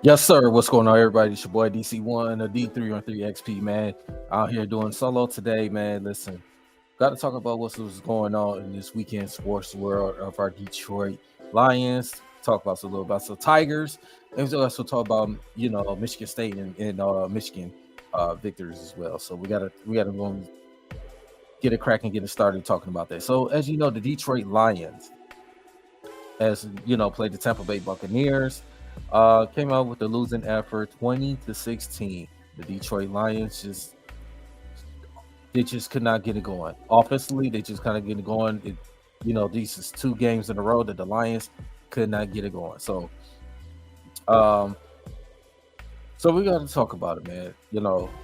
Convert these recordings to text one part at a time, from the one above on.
Yes, sir. What's going on, everybody? It's your boy DC1, a D313XP, man. Out here doing solo today, man. Listen, got to talk about what's going on in this weekend sports world of our Detroit Lions. Talk about a little about some Tigers, and we also talk about Michigan State and Michigan victories as well. So we gotta go and get it cracking, get it started talking about that. So as you know, the Detroit Lions, as you know, played the Tampa Bay Buccaneers. Came out with a losing effort, 20-16. The Detroit Lions just could not get it going. Offensively, they just kind of get it going. These is 2 games in a row that the Lions could not get it going. Um, so we got to talk about it, man.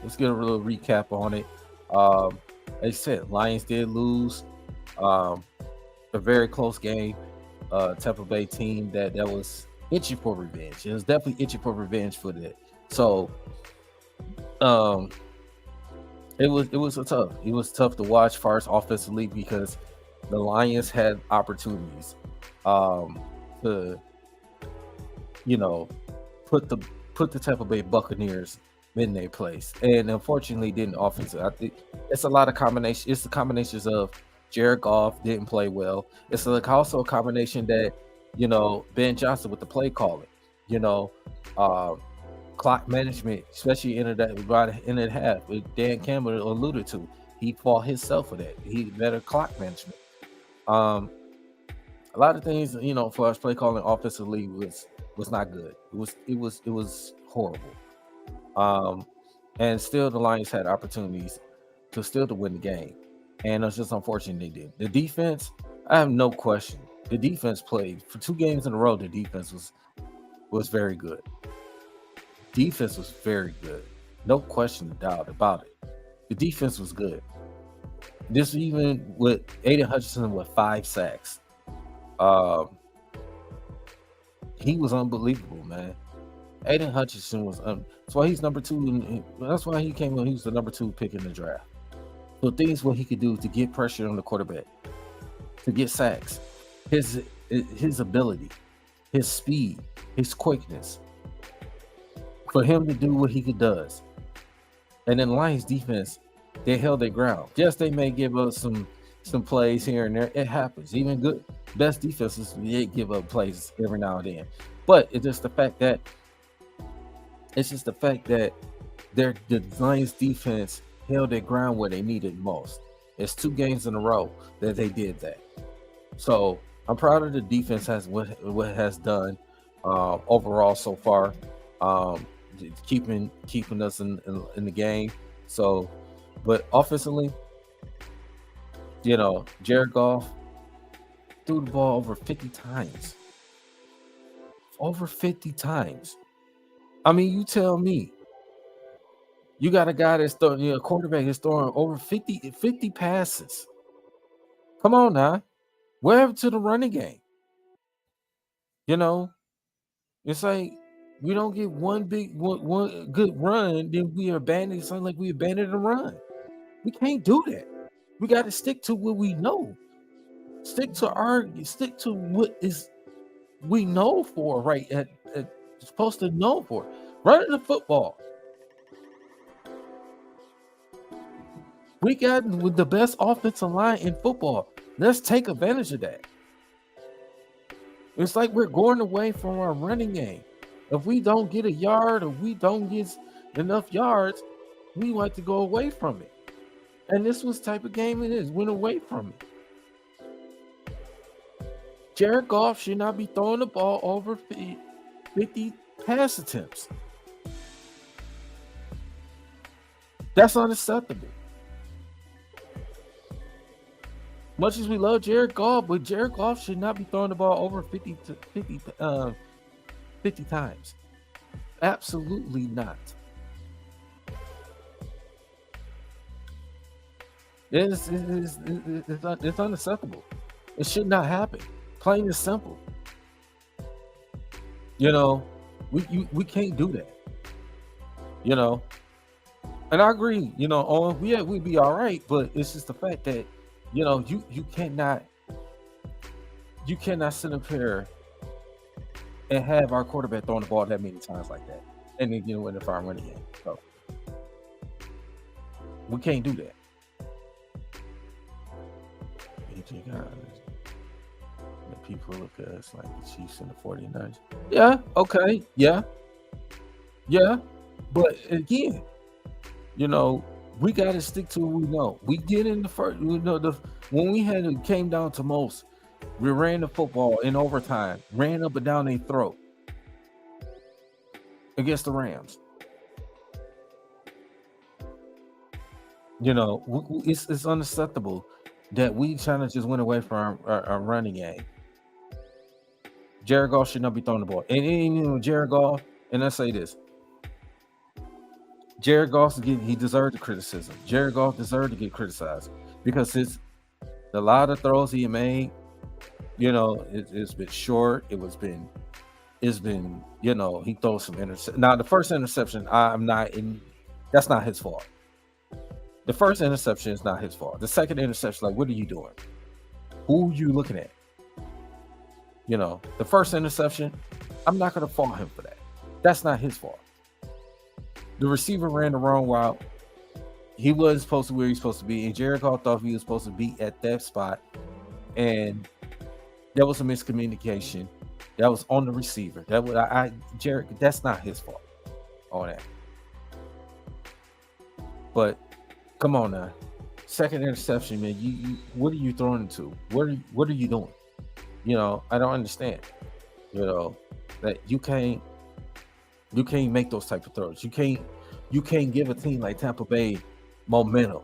Let's get a little recap on it. Like I said, Lions did lose a very close game. Tampa Bay team that was itching for revenge. It was definitely itching for revenge for that. So, it was tough to watch first offensively because the Lions had opportunities, to put the Tampa Bay Buccaneers in their place, and unfortunately didn't offensively. I think it's a lot of combination. It's the combinations of Jared Goff didn't play well. It's like also a combination that Ben Johnson with the play calling, uh, clock management, especially in the half. Dan Campbell alluded to, he fought himself for that. He better clock management. A lot of things, for us play calling offensively was not good. It was horrible. And still the Lions had opportunities to win the game. And it's just unfortunate they did. The defense, I have no question. The defense played for 2 games in a row. The defense was very good. Defense was very good. No question of doubt about it. The defense was good. This even with Aiden Hutchinson with 5 sacks. He was unbelievable, man. Aiden Hutchinson was that's why he's number 2, and that's why he came in. He was the number 2 pick in the draft. So things what he could do to get pressure on the quarterback, to get sacks, his ability, his speed, his quickness, for him to do what he does. And then Lions defense, they held their ground. Yes, they may give up some plays here and there. It happens. Even good best defenses, they give up plays every now and then. But it's just the fact that the Lions defense held their ground where they needed most. It's 2 games in a row that they did that. So I'm proud of the defense what it has done overall so far, keeping us in the game. So, but offensively, Jared Goff threw the ball over 50 times. Over 50 times. I mean, you tell me. You got a guy that's throwing, a quarterback is throwing over 50 passes. Come on now. Wherever to the running game. It's like we don't get one good run, then we abandon something like we abandoned the run. We can't do that. We got to stick to what we know. Stick to what is we know for, right? Supposed to know for. Running the football. We got with the best offensive line in football. Let's take advantage of that. It's like we're going away from our running game. If we don't get a yard or we don't get enough yards, we want to go away from it. And this was the type of game it is. Went away from it. Jared Goff should not be throwing the ball over 50 pass attempts. That's unacceptable. Much as we love Jared Goff, but Jared Goff should not be throwing the ball over 50 times. Absolutely not. It's unacceptable. It should not happen. Plain and simple. We can't do that. And I agree. We'd be all right, but it's just the fact that you cannot sit up here and have our quarterback throwing the ball that many times like that, and then in the farm running game. So we can't do that. AJ guys, the people look at us like the Chiefs and the 49ers. Yeah, okay, yeah, but again, we got to stick to what we know. We did in the first, when we came down to most, we ran the football in overtime, ran up and down their throat against the Rams. It's unacceptable that we kind of just went away from our running game. Jared Goff should not be throwing the ball. And Jared Goff, and let's say this. Jared Goff, he deserved the criticism. Jared Goff deserved to get criticized because a lot of throws he made, it's been short. It's been, he throws some interception. Now, the first interception, that's not his fault. The first interception is not his fault. The second interception, like, what are you doing? Who are you looking at? The first interception, I'm not going to fault him for that. That's not his fault. The receiver ran the wrong route. He wasn't supposed to be where he's supposed to be, and Jared Goff thought he was supposed to be at that spot, and there was a miscommunication. That was on the receiver. Jared, that's not his fault on that. But come on now, second interception, man. You what are you throwing into? What are you doing? I don't understand. That you can't make those type of throws. You can't give a team like Tampa Bay momentum.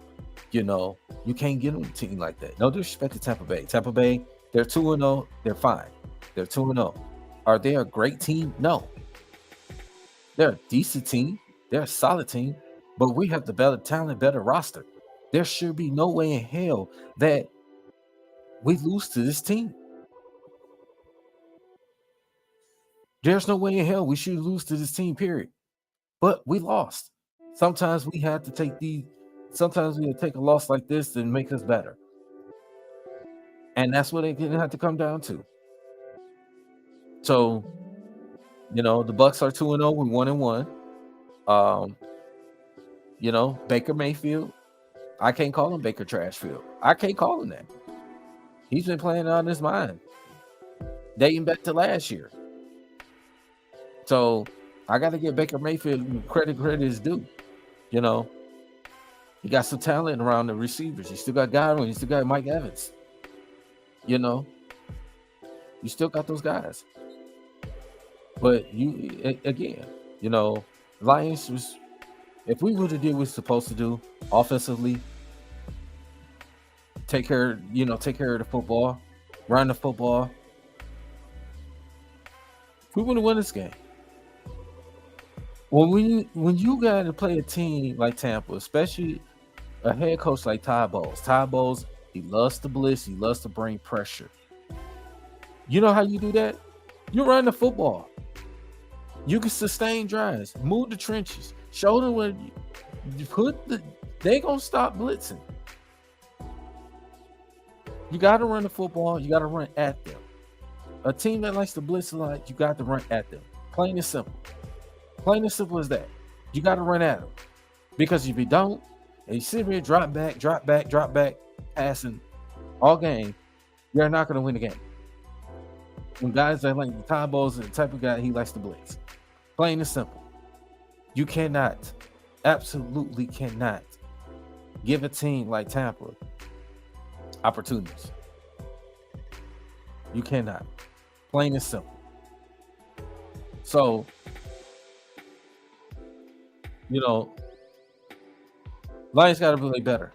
You can't give them a team like that. No disrespect to Tampa Bay. Tampa Bay, they're 2-0. They're fine. They're 2-0. Are they a great team? No. They're a decent team. They're a solid team. But we have the better talent, better roster. There should be no way in hell that we lose to this team. There's no way in hell we should lose to this team, period. But we lost. Sometimes we have to take a loss like this to make us better. And that's what it have to come down to. So, the Bucks are 2-0. We're 1-1. Baker Mayfield, I can't call him Baker Trashfield. I can't call him that. He's been playing out of his mind, dating back to last year. So I got to give Baker Mayfield credit is due. He got some talent around the receivers. He still got Godwin. He still got Mike Evans. You still got those guys. But Lions was, if we would have did what we're supposed to do offensively, take care of the football, run the football, we would have won this game. When you got to play a team like Tampa, especially a head coach like Todd Bowles, he loves to blitz, he loves to bring pressure. You know how you do that? You run the football. You can sustain drives, move the trenches, show them where they gonna stop blitzing. You got to run the football. You got to run at them. A team that likes to blitz a lot, you got to run at them. Plain and simple. Plain and simple as that. You got to run at them. Because if you don't, and you sit here, drop back, passing all game, you're not going to win the game. When guys are like Todd Bowles, the type of guy, he likes to blitz. Plain and simple. You cannot, absolutely cannot, give a team like Tampa opportunities. You cannot. Plain and simple. So, Lions got to play better.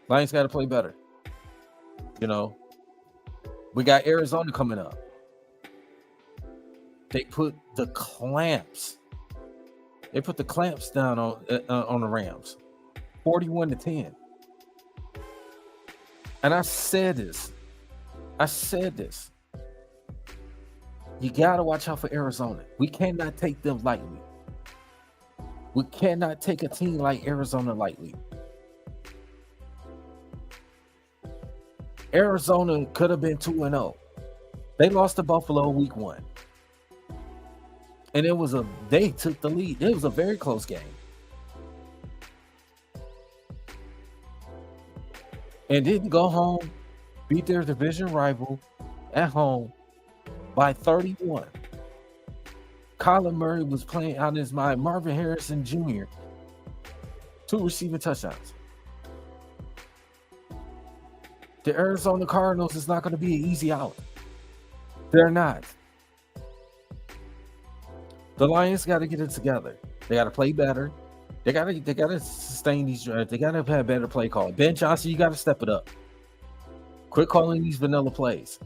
Lions got to play better. We got Arizona coming up. They put the clamps. They put the clamps down on the Rams, 41-10. And I said this. You got to watch out for Arizona. We cannot take them lightly. We cannot take a team like Arizona lightly. Arizona could have been 2-0. They lost to Buffalo week 1. and they took the lead. It was a very close game, and didn't go home, beat their division rival at home by 31. Kyler Murray was playing out of his mind. Marvin Harrison Jr. 2 receiving touchdowns. The Arizona Cardinals is not going to be an easy out. They're not. The Lions got to get it together. They got to play better. They got to sustain these drives. They got to have better play call. Ben Johnson, you got to step it up. Quit calling these vanilla plays.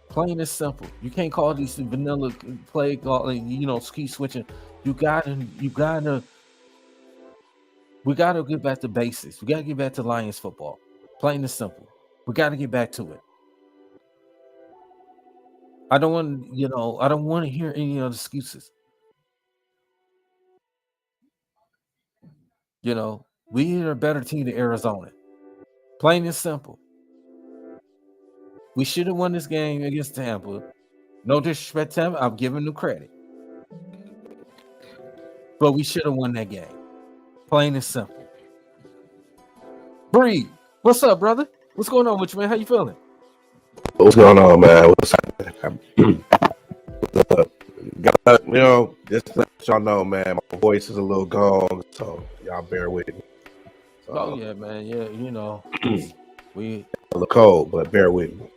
Plain and simple. You can't call these vanilla play calling, keep switching. We gotta get back to basics. We gotta get back to Lions football. Plain and simple. We gotta get back to it. I don't want to hear any other excuses. We are a better team than Arizona. Plain and simple. We should have won this game against Tampa. No disrespect to Tampa, I'm giving them credit. But we should have won that game. Plain and simple. Bree, what's up, brother? What's going on with you, man? How you feeling? What's going on, man? What's happening? Just to let y'all know, man, my voice is a little gone, so y'all bear with me. Oh yeah, man. Yeah, we a little cold, but bear with me.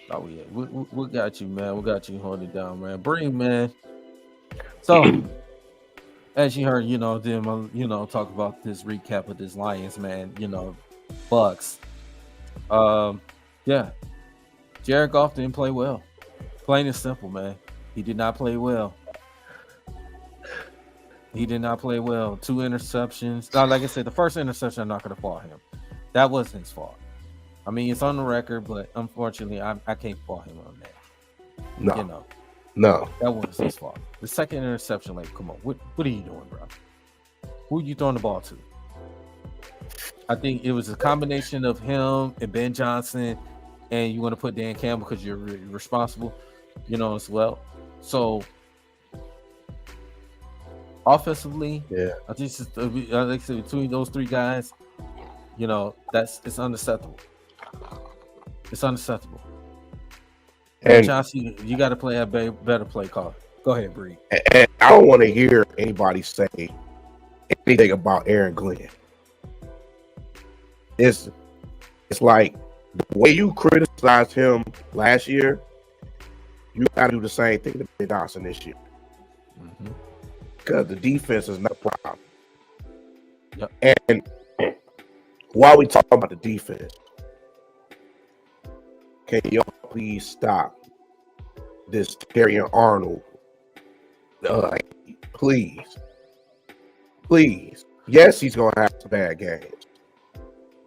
Oh yeah, we got you, man. We got you holding it down, man. Bree, man. So as you heard, them, talk about this recap of this Lions, man. Bucks. Yeah. Jared Goff didn't play well. Plain and simple, man. He did not play well. He did not play well. 2 interceptions. Now, like I said, the first interception, I'm not going to fault him. That wasn't his fault. I mean, it's on the record, but unfortunately, I can't fault him on that. No. That wasn't his fault. The second interception, like, come on, what are you doing, bro? Who are you throwing the ball to? I think it was a combination of him and Ben Johnson, and you want to put Dan Campbell because you're responsible, as well. So offensively, yeah, I think like I said, between those 3 guys, it's unacceptable. It's unacceptable. And Johnson, you got to play a better play call. Go ahead, Bree. And I don't want to hear anybody say anything about Aaron Glenn. It's like the way you criticized him last year, you got to do the same thing to Ben Johnson this year. Because the defense is not a problem. Yep. And while we talk about the defense, can y'all please stop this Terrion Arnold? Please. Yes, he's gonna have some bad games,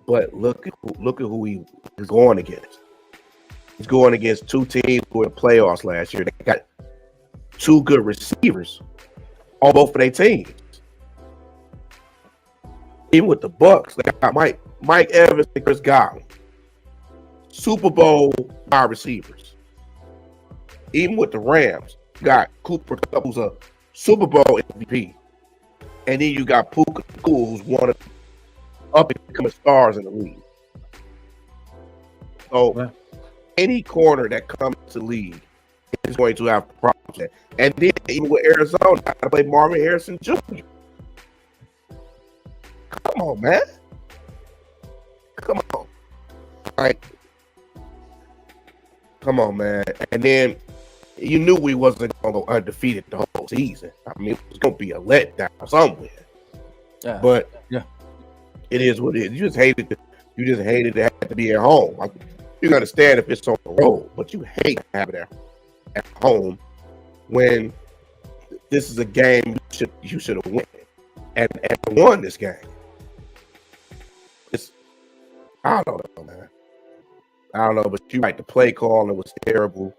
but look at who he is going against. He's going against 2 teams who were in the playoffs last year. They got 2 good receivers on both of their teams. Even with the Bucks, they got Mike Evans and Chris Godwin, Super Bowl wide receivers. Even with the Rams, you got Cooper Kupp, who's a Super Bowl MVP, and then you got Puka Nacua, who's one of up and becoming stars in the league. So any corner that comes to the league is going to have problems. And then even with Arizona, I play Marvin Harrison Jr. Come on, man. Come on. All right. Come on, man. And then you knew we wasn't going to go undefeated the whole season. I mean, it was going to be a letdown somewhere. Yeah. But it is what it is. You just hated to have to be at home. You can understand if it's on the road, but you hate to have it at home when this is a game you should have won and won this game. I don't know, man. I don't know, but you're right. The play calling was terrible.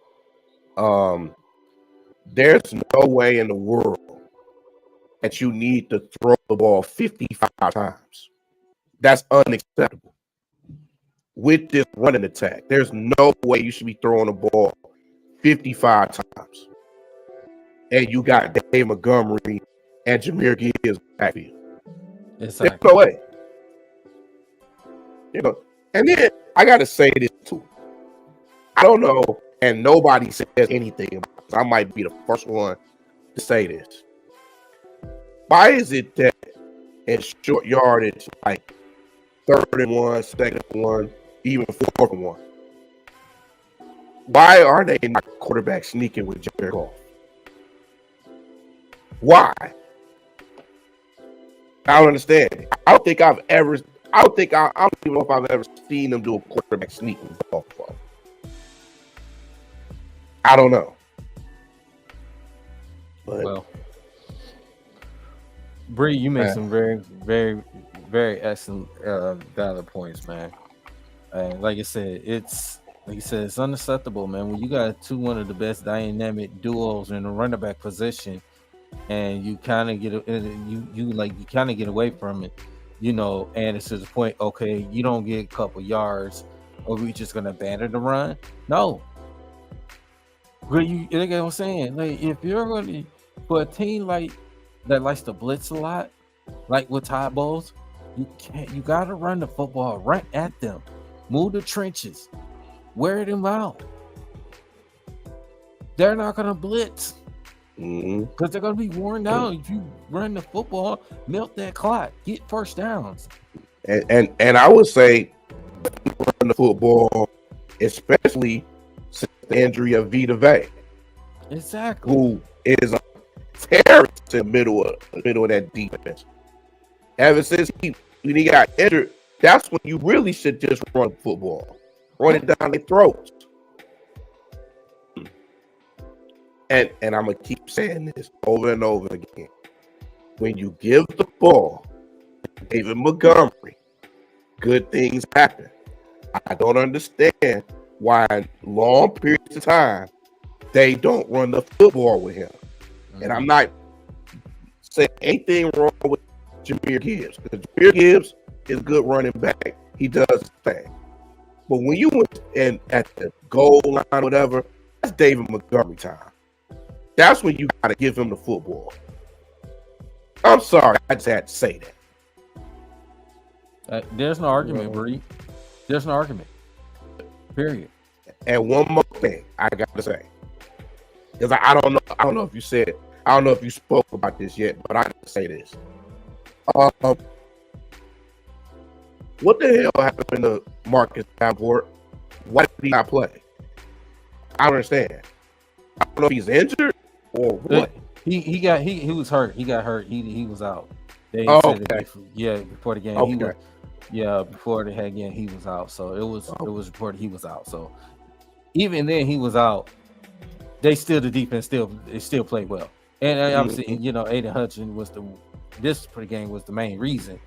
There's no way in the world that you need to throw the ball 55 times. That's unacceptable. With this running attack, there's no way you should be throwing the ball 55 times. and you got Dave Montgomery and Jahmyr Gibbs backfield. Exactly. There's no way. You know, and then I gotta say this too. I don't know, and nobody says anything about this. I might be the first one to say this. Why is it that in short yardage, like 3rd and 1, 2nd and 1, even 4th and 1? Why are they not quarterback sneaking with Jared Goff? Why? I don't understand. I don't even know if I've ever seen them do a quarterback sneak with Goff. I don't know. But, well, Bree, you made some very, very, very excellent valid points, man. Like I said, it's unacceptable, man. When you got one of the best dynamic duos in the running back position, and you kind of get you kind of get away from it, you know, and it's to the point, okay, you don't get a couple yards, or we just gonna abandon the run? No. You know what I'm saying? Like, if you're gonna, for a team like that likes to blitz a lot, like with Todd Bowles, you gotta run the football right at them, move the trenches, wear them out. They're not gonna blitz because they're gonna be worn down. If you run the football, melt that clock, get first downs. And I would say run the football, especially since the injury of Vita Vea. Exactly. Who is a terrorist in the middle of that defense. Ever since when he got injured, that's when you really should just run football. Run it down their throats. And I'm going to keep saying this over and over again. When you give the ball to David Montgomery, good things happen. I don't understand why in long periods of time they don't run the football with him. And I'm not saying anything wrong with Jahmyr Gibbs, because Jahmyr Gibbs is a good running back. He does his thing. But when you went in at the goal line, whatever, that's David Montgomery time. That's when you got to give him the football. I'm sorry, I just had to say that. There's no argument, Bree. There's no argument. Period. And one more thing I got to say, because I don't know if you said, I don't know if you spoke about this yet, but I got to say this. What the hell happened to Marcus Davenport? Why did he not play? I don't understand. I don't know if he's injured or what. He was hurt. He got hurt. He was out. They said before the game. Okay. Before the game, he was out. So it was reported he was out. So even then he was out. The defense still played well. And obviously, you know, Aiden Hutchinson was this game was the main reason,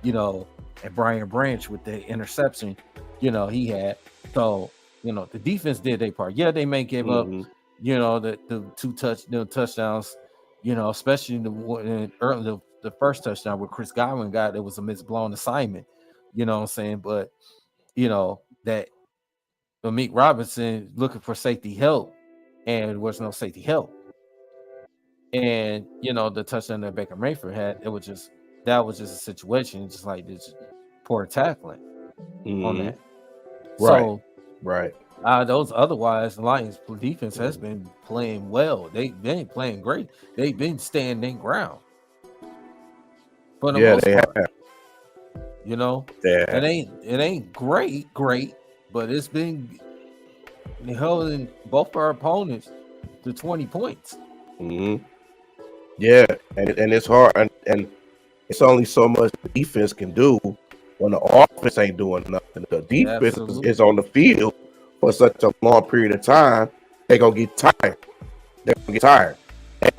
you know, and Brian Branch with the interception, you know, he had. So, you know, the defense did their part. Yeah, they may give up, you know, the two touchdowns, you know, especially the first touchdown where Chris Godwin got, it was a misblown assignment, you know what I'm saying? But, you know, that Meek Robinson looking for safety help, and there was no safety help. And, you know, the touchdown that Baker Mayfield had, that was just a situation, just like this poor tackling on that. So, right. Those otherwise, the Lions defense has been playing well. They've been playing great. They've been standing ground. For the most part. Have. You know, it ain't great, but it's been holding both our opponents to 20 points. Yeah, and it's hard, and it's only so much the defense can do when the offense ain't doing nothing. The defense is on the field for such a long period of time, they're gonna get tired.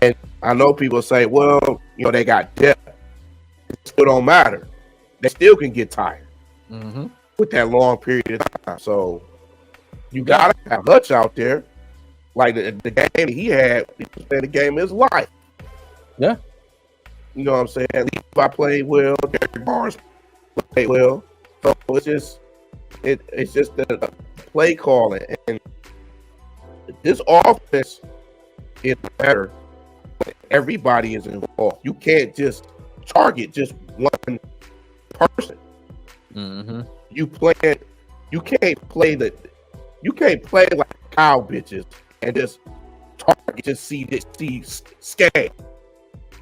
And I know people say, well, you know, they got depth. It still don't matter. They still can get tired with that long period of time. So you gotta have Hutch out there. Like the game he had, he was playing the game of his life. Yeah. You know what I'm saying? Levi played well, Derek Barnes played well. So it's just the play calling. And this offense is better everybody is involved. You can't just target just one person. Mm-hmm. You can't play like cow bitches and just target, just see scam.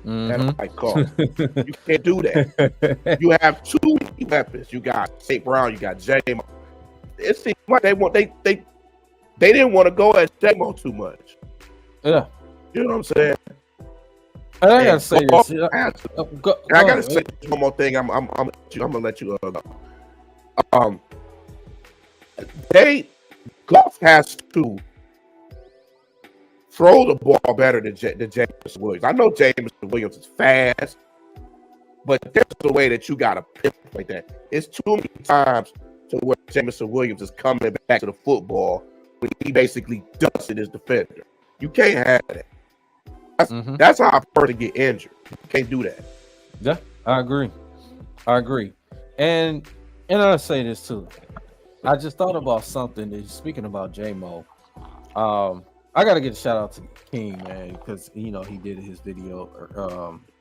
Mm-hmm. And I'm like, Carl, you can't do that. You have too many weapons. You got St. Brown, you got J-Mo. It seems like they didn't want to go at J-Mo too much. Yeah. You know what I'm saying? And I gotta say this. I gotta say one more thing. I'm gonna let you go. Goff has to throw the ball better than Jameson Williams. I know Jameson Williams is fast, but there's a way that you gotta pinpoint that. It's too many times to where Jameson Williams is coming back to the football when he basically dusted his defender. You can't have that. That's how a person get injured. You can't do that. Yeah, I agree. And I'll say this too. I just thought about something. Speaking about J-Mo, I gotta get a shout out to King, man, because he did his video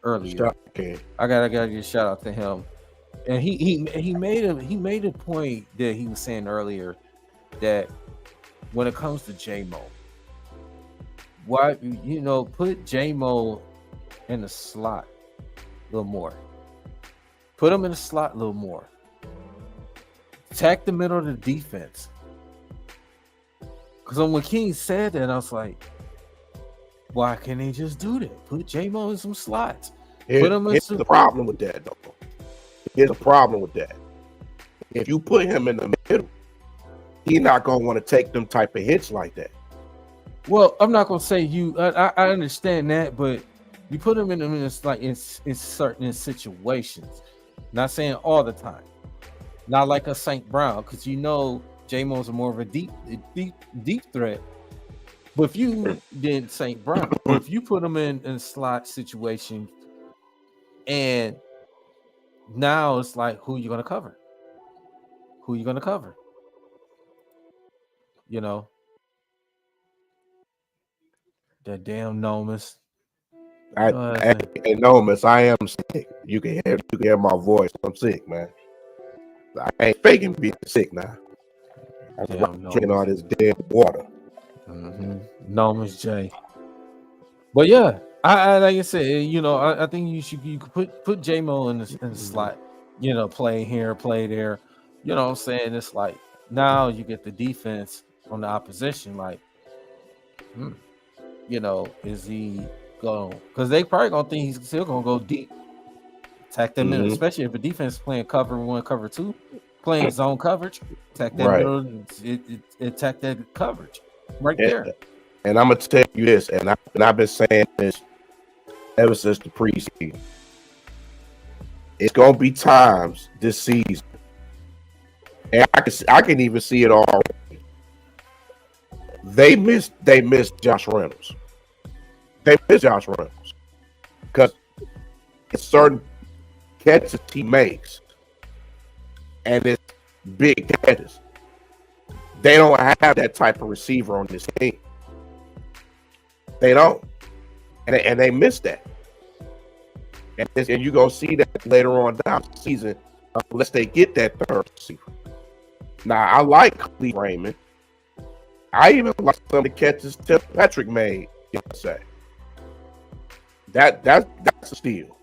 earlier. I gotta get a shout out to him, and he made a point that he was saying earlier that when it comes to J-Mo, why put J-Mo in the slot a little more. Put him in the slot a little more. Attack the middle of the defense. Because when King said that, I was like, why can't they just do that? Put J-Mo in some slots. Here's the problem with that, though. Here's a problem with that. If you put him in the middle, he's not going to want to take them type of hits like that. Well, I'm not going to say you. I understand that, but you put him in certain situations. Not saying all the time. Not like a St. Brown, because J-Mo's more of a deep threat. But if you did St. Brown, if you put him in a slot situation, and now it's like, who you gonna cover? That damn Nomus. Nomus, I am sick. You can hear my voice. I'm sick, man. I ain't faking being sick now. I'm drinking all this dead water. Nomus J. But yeah, I like I said, I think you could put J-Mo in the slot. Play here, play there. You know what I'm saying? It's like now you get the defense on the opposition. Like, is he going? Because they probably gonna think he's still gonna go deep. Attack that middle, especially if the defense is playing cover 1, cover 2, playing zone coverage. Attack that middle, attack that coverage right there. And I'm gonna tell you this, and I've been saying this ever since the preseason. It's gonna be times this season, and I can even see it already. They missed Josh Reynolds. They missed Josh Reynolds because it's certain catches he makes, and it's big catches. They don't have that type of receiver on this team. They don't, and they missed that. And you're gonna see that later on down the season, unless they get that third receiver. Now, I like Khalil Raymond. I even like some of the catches Tim Patrick made yesterday. That's a steal.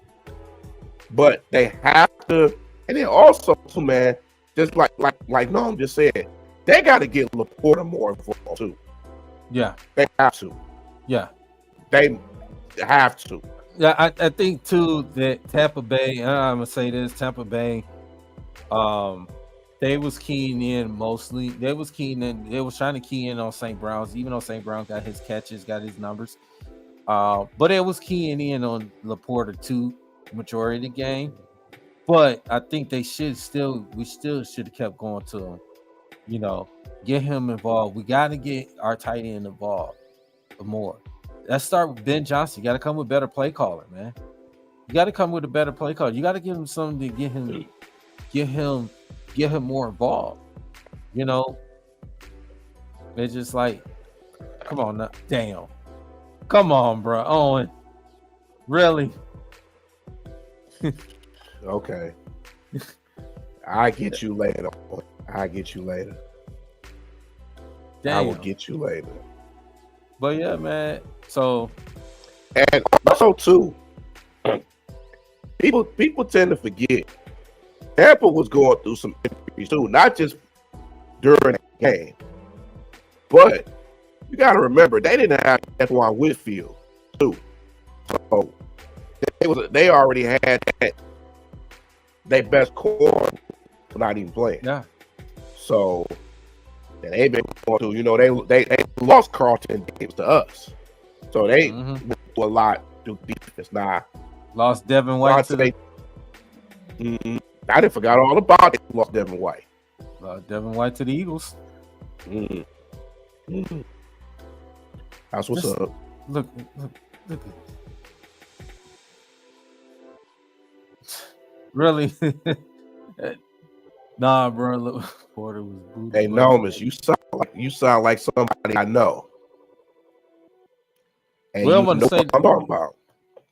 But they have to, and then also too, man, just like Noam just said, they got to get Laporta more involved too. Yeah, they have to. Yeah, they have to. Yeah, I think too that Tampa Bay. I'm gonna say this: Tampa Bay, they was keying in mostly. They was trying to key in on St. Brown's, even though St. Brown got his catches, got his numbers. But it was keying in on Laporta too, majority of the game. But I think we still should have kept going to him. Get him involved. We got to get our tight end involved more. Let's start with Ben Johnson. You got to come with better play caller, man. You got to come with a better play caller. You got to give him something to get him more involved. It's just like, come on now, damn, come on, bro, Owen. Really? Okay. I get you later. I get you later. Damn. I will get you later. But yeah, man. So, and also too, people tend to forget Tampa was going through some injuries too, not just during the game, but you got to remember they didn't have Antoine Whitfield too, so they already had their best core not even playing. Yeah. So and they've been going through, you know, they lost Carlton Davis to us, so they went through a lot through defense. Now lost Devin White to the. I didn't forgot all about it. Lost Devin White. Devin White to the Eagles. That's what's up. Look. Really? Nah, bro. Look, Porter was booted. Hey, Nomus, you sound like somebody I know. And well, you know what I'm talking about.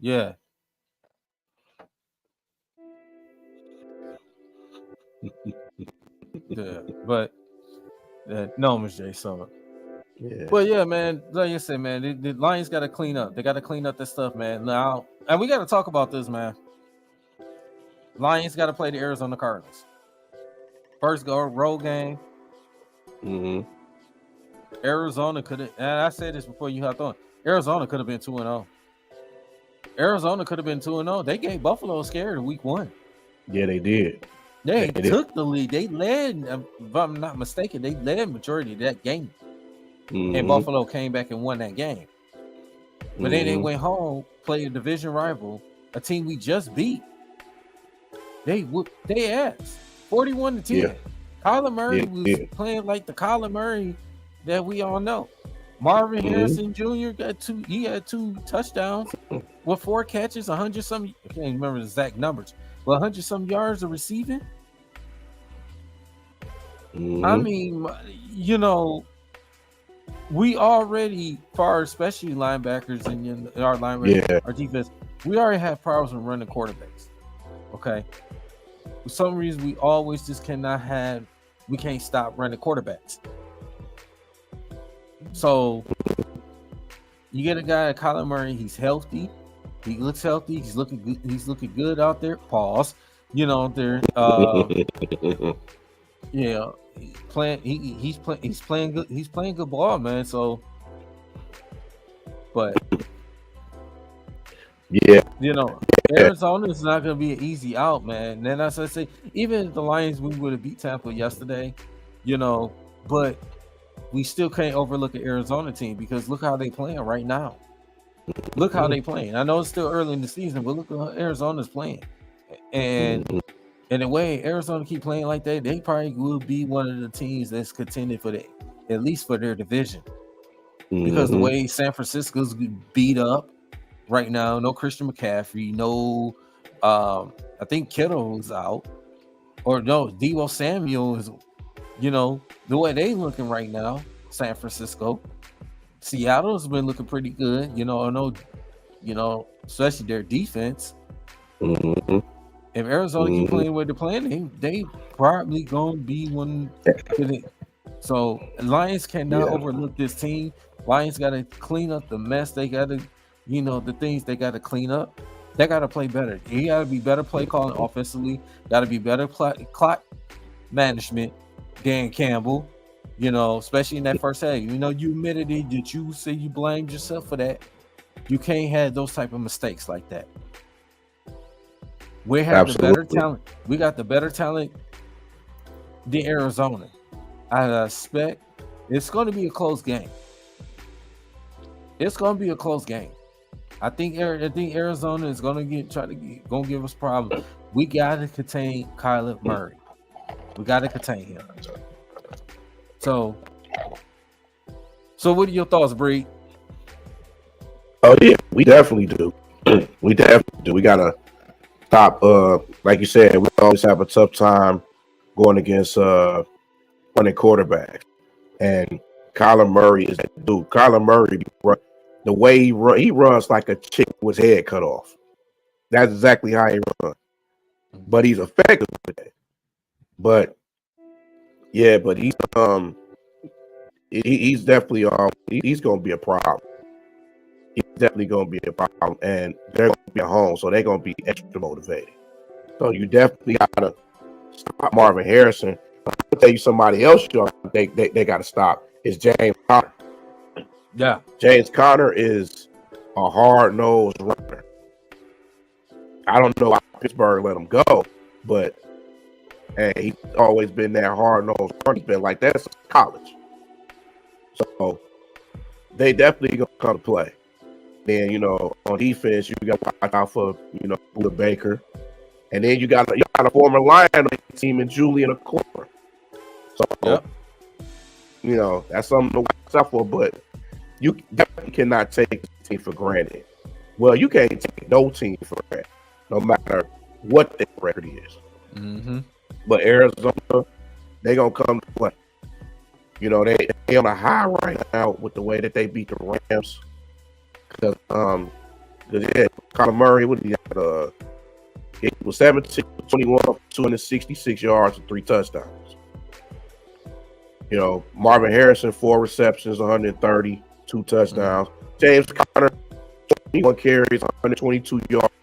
Yeah. Yeah, but Nomus, Jay. So. Yeah. But yeah, man, like you said, man, the Lions got to clean up. They got to clean up this stuff, man. Now, and we got to talk about this, man. Lions got to play the Arizona Cardinals. First road game. Arizona could have, and I said this before you hopped on. Arizona could have been 2-0. Arizona could have been 2-0. They gave Buffalo a scare in week 1. Yeah, they did. They took the lead. They led, if I'm not mistaken, they led majority of that game. And Buffalo came back and won that game. But then they went home, played a division rival, a team we just beat. They whooped their ass, 41-10. Yeah. Kyler Murray was playing like the Kyler Murray that we all know. Marvin Harrison Jr. He had 2 touchdowns with 4 catches, 100 some. I can't remember the exact numbers, but 100 some yards of receiving. I mean, you know. We already, especially linebackers and our linebackers, our defense, we already have problems with running quarterbacks. Okay. For some reason, we always just we can't stop running quarterbacks. So you get a guy like Kyler Murray, he's healthy, he looks healthy, he's looking good out there. Pause. You know, there yeah. He's playing good ball, man. So, but yeah, you know, Arizona is not going to be an easy out, man. And then as I say, even the Lions, we would have beat Tampa yesterday, you know, but we still can't overlook an Arizona team because look how they playing right now. Look how they playing. I know it's still early in the season, but look how Arizona's playing, and. In a way, Arizona keep playing like that, they probably will be one of the teams that's contending for at least for their division. Because the way San Francisco's beat up right now, no Christian McCaffrey, no, I think Kittle's out, or no, Deebo Samuel is, you know, the way they looking right now. San Francisco, Seattle's been looking pretty good, you know. I know, you know, especially their defense. If Arizona keep playing where they're playing, they probably gonna be one. So Lions cannot overlook this team. Lions got to clean up the mess. They got to, you know, the things they got to clean up. They got to play better. You got to be better play calling offensively. Got to be better clock management. Dan Campbell, you know, especially in that first half. You know, you admitted it that you say you blamed yourself for that. You can't have those type of mistakes like that. We have the better talent. We got the better talent than Arizona. I expect it's going to be a close game. It's going to be a close game. I think Arizona is going to give us problems. We got to contain Kyler Murray. We got to contain him. So what are your thoughts, Bree? Oh yeah, we definitely do. We definitely do. We got to stop. Like you said, we always have a tough time going against running quarterbacks, and Kyler Murray is that dude. Kyler Murray the way he runs like a chick with his head cut off. That's exactly how he runs. But he's effective with it. But yeah, but he's definitely he's gonna be a problem. He's definitely gonna be a problem, and they're gonna be at home, so they're gonna be extra motivated. So you definitely gotta stop Marvin Harrison. I'll tell you somebody else they gotta stop is James Conner. Yeah. James Conner is a hard-nosed runner. I don't know why Pittsburgh let him go, but hey, he's always been that hard-nosed runner. He's been like that since college. So they definitely gonna come to play. Then, you know, on defense, you got to watch out for, you know, Buda Baker. And then you got a former Lion on the team in Julian Okoye. So, you know, that's something to watch out for, but you definitely cannot take the team for granted. Well, you can't take no team for granted, no matter what their record is. Mm-hmm. But Arizona, they going to come to play. You know, they on a high right now with the way that they beat the Rams. Because Kyler Murray, what did he have? He was 17-21, 266 yards and 3 touchdowns. You know, Marvin Harrison, 4 receptions, 130, 2 touchdowns. James Conner, 21 carries, 122 yards,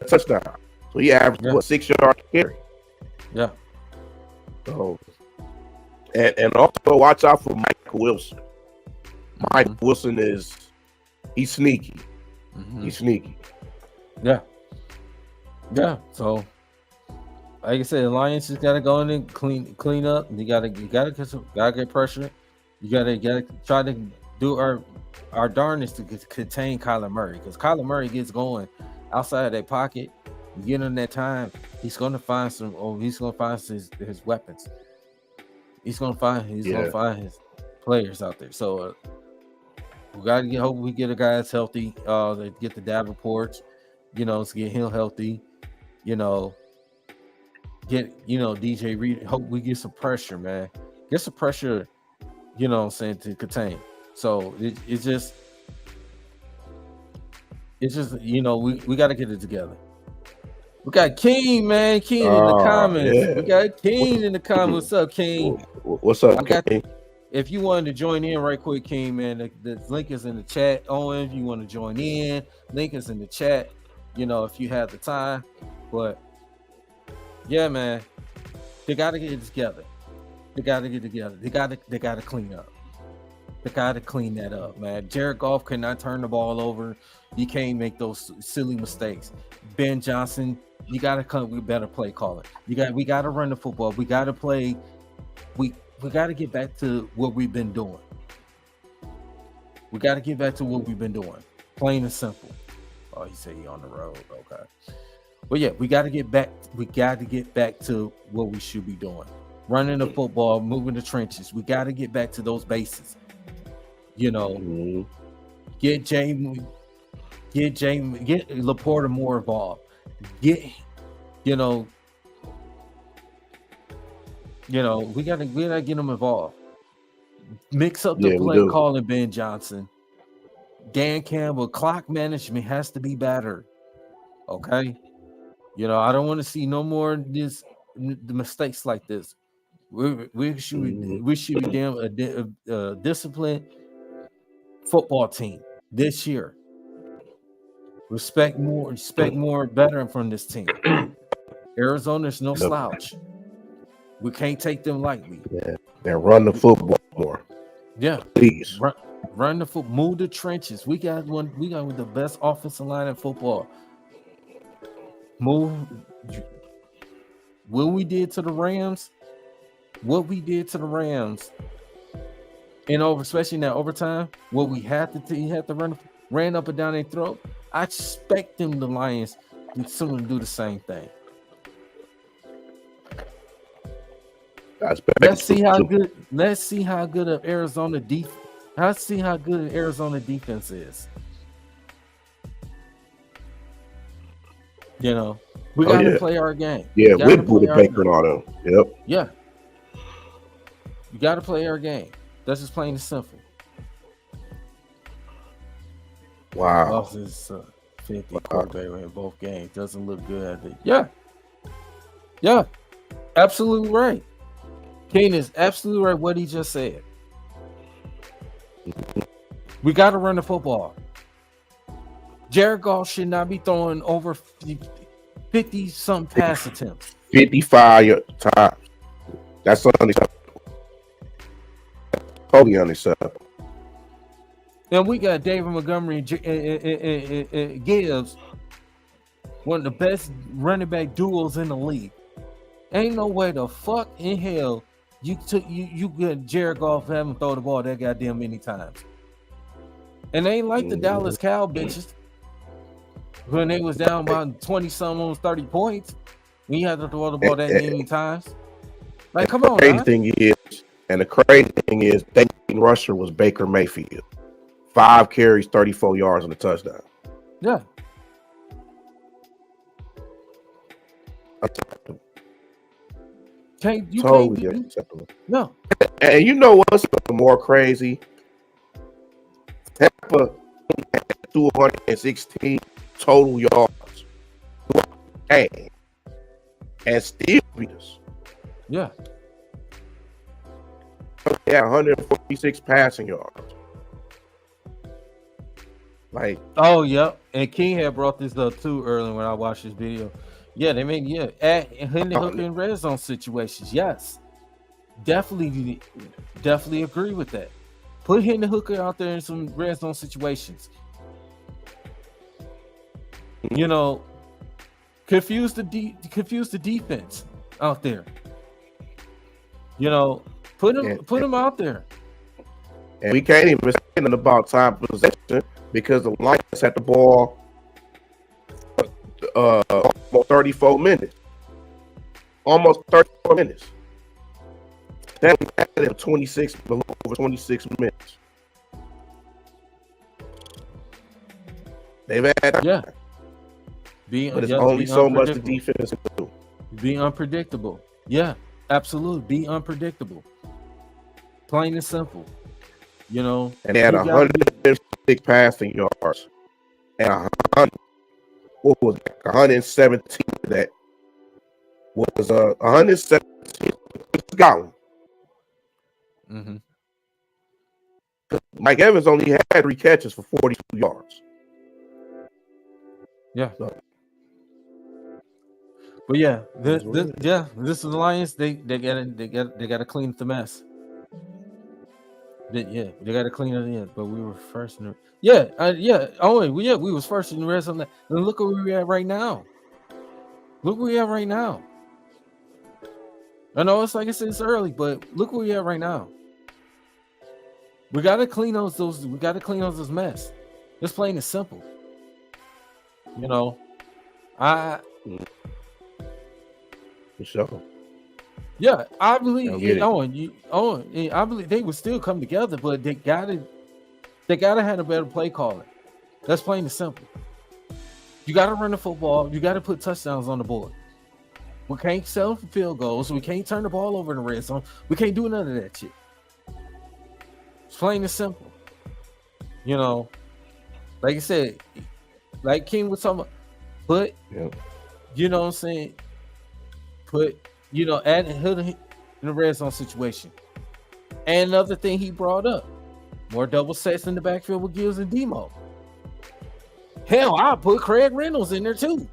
touchdown. So he averaged 6 yards a carry. Yeah. So, and also watch out for Michael Wilson. Michael Wilson he's sneaky. He's sneaky. Yeah. Yeah. So, like I said, the Lions just gotta go in and clean up. You gotta get pressure. You gotta try to do our darndest to contain Kyler Murray, because Kyler Murray gets going outside of that pocket. You get him that time, he's gonna find his weapons. He's gonna find his players out there. So we gotta hope we get a guy that's healthy. They get the Davenports, you know, to get him healthy. You know, DJ Reed. Hope we get some pressure, man. Get some pressure. You know what I'm saying, to contain. So it's just you know, we got to get it together. We got King, man. King in the comments. Yeah. We got King in the comments. What's up, King? What's up, King? If you wanted to join in right quick, King, man, the link is in the chat. Owen, if you want to join in, link is in the chat. You know, if you have the time. But yeah, man, they got to get it together. They got to get together. They got to clean up. They got to clean that up, man. Jared Goff cannot turn the ball over. You can't make those silly mistakes. Ben Johnson, you got to come with better play calling. We got to run the football. We got to play. We got to get back to what we've been doing. We got to get back to what we've been doing. Plain and simple. Oh, he said he on the road. Okay. But yeah, we got to get back. We got to get back to what we should be doing. Running the football, moving the trenches. We got to get back to those bases. You know, get Laporta more involved. We gotta get them involved. Mix up the play calling, Ben Johnson. Dan Campbell, clock management has to be better. Okay. You know, I don't want to see no more the mistakes like this. We should be damn a disciplined football team this year. Respect more veteran from this team. Arizona's no slouch. We can't take them lightly. Yeah, they run the football more. Yeah, please run the football. Move the trenches. We got one of the best offensive line in football. Move. What we did to the Rams, and especially in that overtime, what we had to ran up and down their throat. I expect the Lions to do the same thing. Let's see how good of Arizona defense. Let's see how good Arizona defense is. You know, we got to play our game. Yeah, with Buda Baker and all them. Yep. Yeah. You got to play our game. That's just plain and simple. Wow. Lost his 50 quarterback in both games. Doesn't look good. Yeah. Yeah. Absolutely right. Kane is absolutely right what he just said. We got to run the football. Jared Goff should not be throwing over 50-something pass attempts. 55 times. That's unacceptable. Totally unacceptable. And we got David Montgomery and Gibbs, one of the best running back duos in the league. Ain't no way the fuck in hell you get Jared Goff having throw the ball that goddamn many times. And they ain't like the Dallas Cow bitches when they was down by 20-some, almost 30 points. We had to throw the ball that many times. Like, come on, the crazy thing is, their rusher was Baker Mayfield. 5 carries, 34 yards, and a touchdown. Yeah. Acceptable. Totally acceptable. No. And you know what's more crazy? Tampa had 216 total yards. And still beat us. Yeah. They had 146 passing yards. Like, oh yeah, and King had brought this up too early when I watched this video. Yeah, they made hitting the hook in red zone situations. Yes, definitely agree with that. Put hitting the hooker out there in some red zone situations. You know, confuse the defense out there. You know, put them out there. And we can't even say anything about time possession because the Lions had the ball almost 34 minutes. Almost 34 minutes. That we had it 26, over 26 minutes. They've had time. Yeah. But it's only so much the defense can do. Be unpredictable. Yeah, absolutely. Be unpredictable. Plain and simple. You know, and they had 106 passing yards and 117 that was 117 Scotland. Mm-hmm. Mike Evans only had 3 catches for 42 yards. Yeah. So. But yeah, this is the Lions. They gotta clean up the mess. They gotta clean it in. But we were first in the we was first in the rest of that. And look where we're at right now. Look where we at right now. I know it's like I said, it's early, but look where we at right now. We gotta clean those mess. It's plain and simple. You know, For sure. Yeah, I believe I believe they would still come together, but they gotta have a better play calling. That's plain and simple. You gotta run the football, you gotta put touchdowns on the board. We can't settle for field goals, we can't turn the ball over in the red zone, we can't do none of that shit. It's plain and simple. You know, like I said, like King was talking about, you know what I'm saying? Add in the red zone situation. And another thing he brought up, more double sets in the backfield with Gibbs and Demo. Hell, I'll put Craig Reynolds in there too.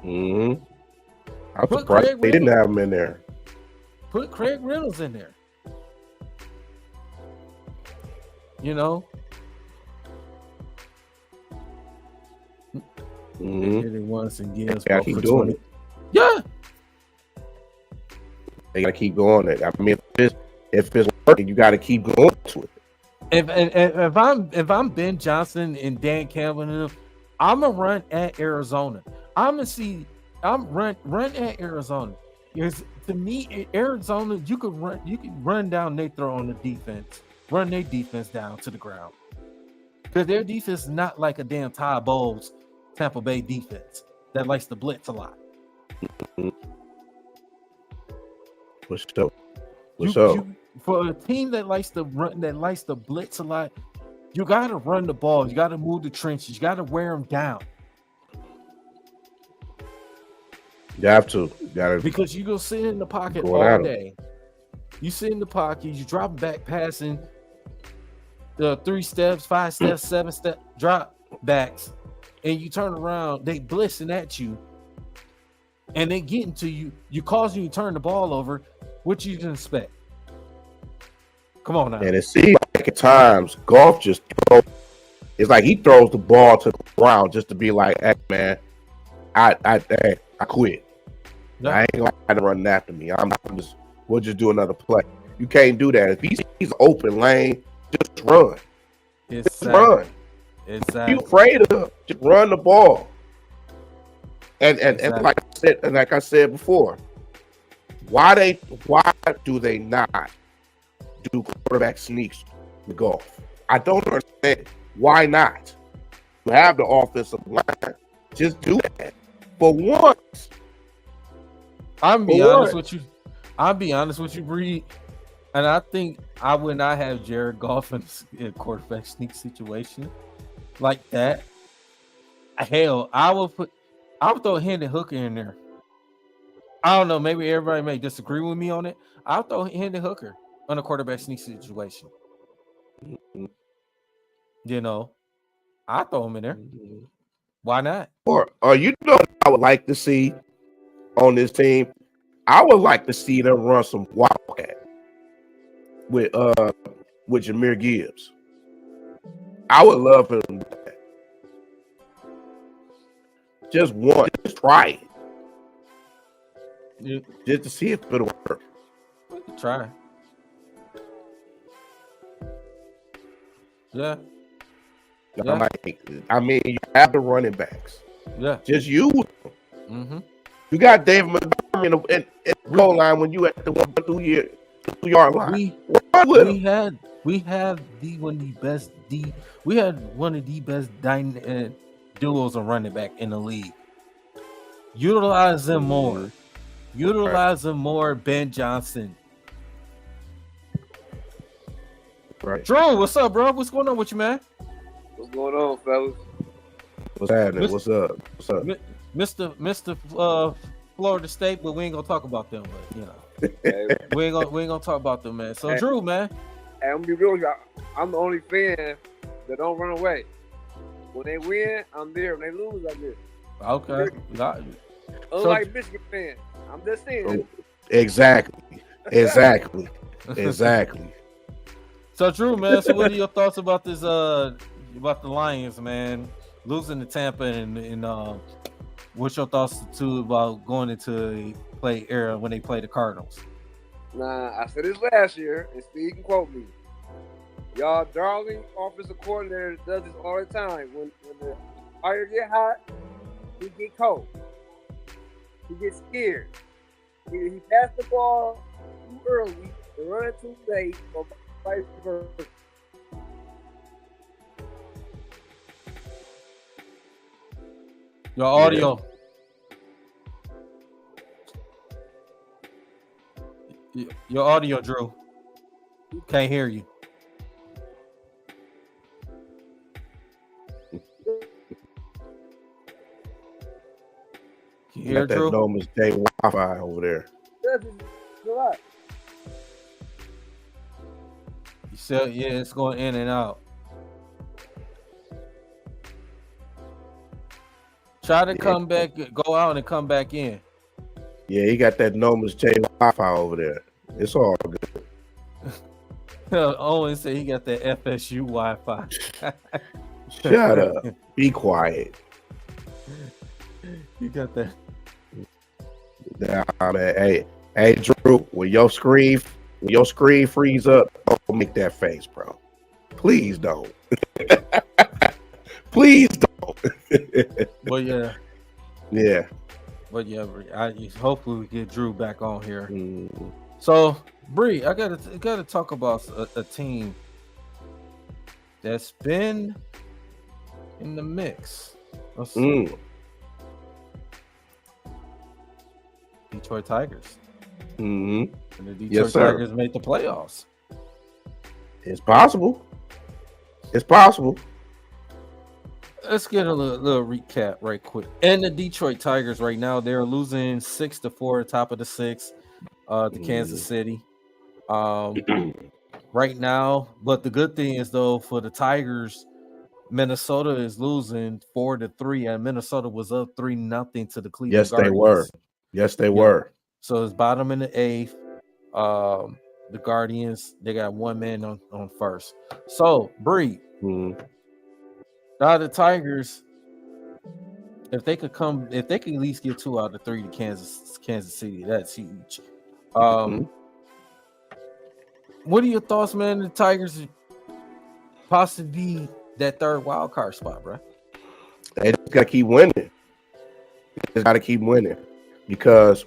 Mm-hmm. I'm surprised they didn't have him in there. Put Craig Reynolds in there. You know? Mm-hmm. Hit it once and Gibbs for 20. Yeah. They gotta keep going. I mean, if it's working, you gotta keep going to it. If I'm Ben Johnson and Dan Campbell, I'm gonna run at Arizona. I'm run at Arizona. Because to me, Arizona, you could run down their throw on the defense, run their defense down to the ground. Because their defense is not like a damn Ty Bowles Tampa Bay defense that likes to blitz a lot. For a team that likes to run, that likes to blitz a lot, You got to run the ball. You got to move the trenches. You got to wear them down. You have to. You gotta, because you go sit in the pocket all day. You sit in the pocket. You drop back passing the 3 steps, 5 steps, 7 step drop backs, and you turn around. They blitzing at you, and they getting to you. You cause you to turn the ball over. What you can expect? Come on now. And it seems like at times Golf just throws. It's like he throws the ball to the ground just to be like, "Hey man, I quit. Yeah. I ain't gonna run after me. We'll just do another play." You can't do that. If he's open lane, just run. Just run. Exactly. You afraid of? Just run the ball. And like I said before, why do they not do quarterback sneaks with Golf? I don't understand. Why not? You have the offensive line. Just do that for once. I'll be honest with you, Bree. And I think I would not have Jared Goff in a quarterback sneak situation like that. Hell, I would throw Hendon Hooker in there. I don't know. Maybe everybody may disagree with me on it. I'll throw Hendon Hooker on a quarterback sneak situation. Mm-hmm. You know, I throw him in there. Mm-hmm. Why not? Or you know what I would like to see on this team? I would like to see them run some wildcat with Jahmyr Gibbs. I would love him to do that. Just try it. Yeah. Just to see if it'll work. Try. Yeah. I mean, you have the running backs. Yeah. Just use them. Mm-hmm. You got David Montgomery in the goal line when you at the 2-yard line. We had one of the best duos of running back in the league. Utilize them more. Utilize them more. Ben Johnson. Right. Drew, what's up, bro? What's going on with you, man? What's going on, fellas? What's happening? What's up? Mr. Florida State, but we ain't gonna talk about them. But you know, we ain't gonna talk about them, man. So Drew, man, I'm gonna be real with you. I'm the only fan that don't run away. When they win, I'm there. When they lose, I'm there. Okay. Unlike Michigan fans, I'm just saying. Exactly. So Drew, man, so what are your thoughts about this? About the Lions, man, losing to Tampa, and what's your thoughts too about going into a play era when they play the Cardinals? Nah, I said this last year, and Steve can quote me. Y'all darling offensive coordinator does this all the time. When the fire get hot, he get cold. He gets scared. Either he passed the ball too early, or run it too late, or vice versa. Your audio. Your audio, Drew. Can't hear you. You hear Drew? That no mistake Wi-Fi over there. You said, yeah, it's going in and out. Try to come back, go out and come back in. Yeah, he got that no mistake Wi-Fi over there. It's all good. Owen said he got that FSU Wi-Fi. Shut up. Be quiet. You got that. Nah, man. Hey, Drew, when your screen freeze up, don't make that face, bro. Please don't. Please don't. But yeah. But yeah, hopefully we get Drew back on here. Mm. So, Bree, I gotta talk about a team that's been in the mix. Let's see. Detroit Tigers. Mm-hmm. And the Detroit Tigers made the playoffs. It's possible. It's possible. Let's get a little recap right quick. And the Detroit Tigers right now, they're losing 6-4, top of the six, to Kansas City. Right now, but the good thing is though for the Tigers, Minnesota is losing 4-3, and Minnesota was up 3-0 to the Cleveland Yes, Guardians. they were. Yes, they were. So it's bottom in the eighth. The Guardians, they got one man on first. So Bree, now the Tigers, if they could at least get 2 out of 3 to Kansas City, that's huge. What are your thoughts, man? The Tigers possibly be that third wild card spot, bro. They just gotta keep winning. They just gotta keep winning because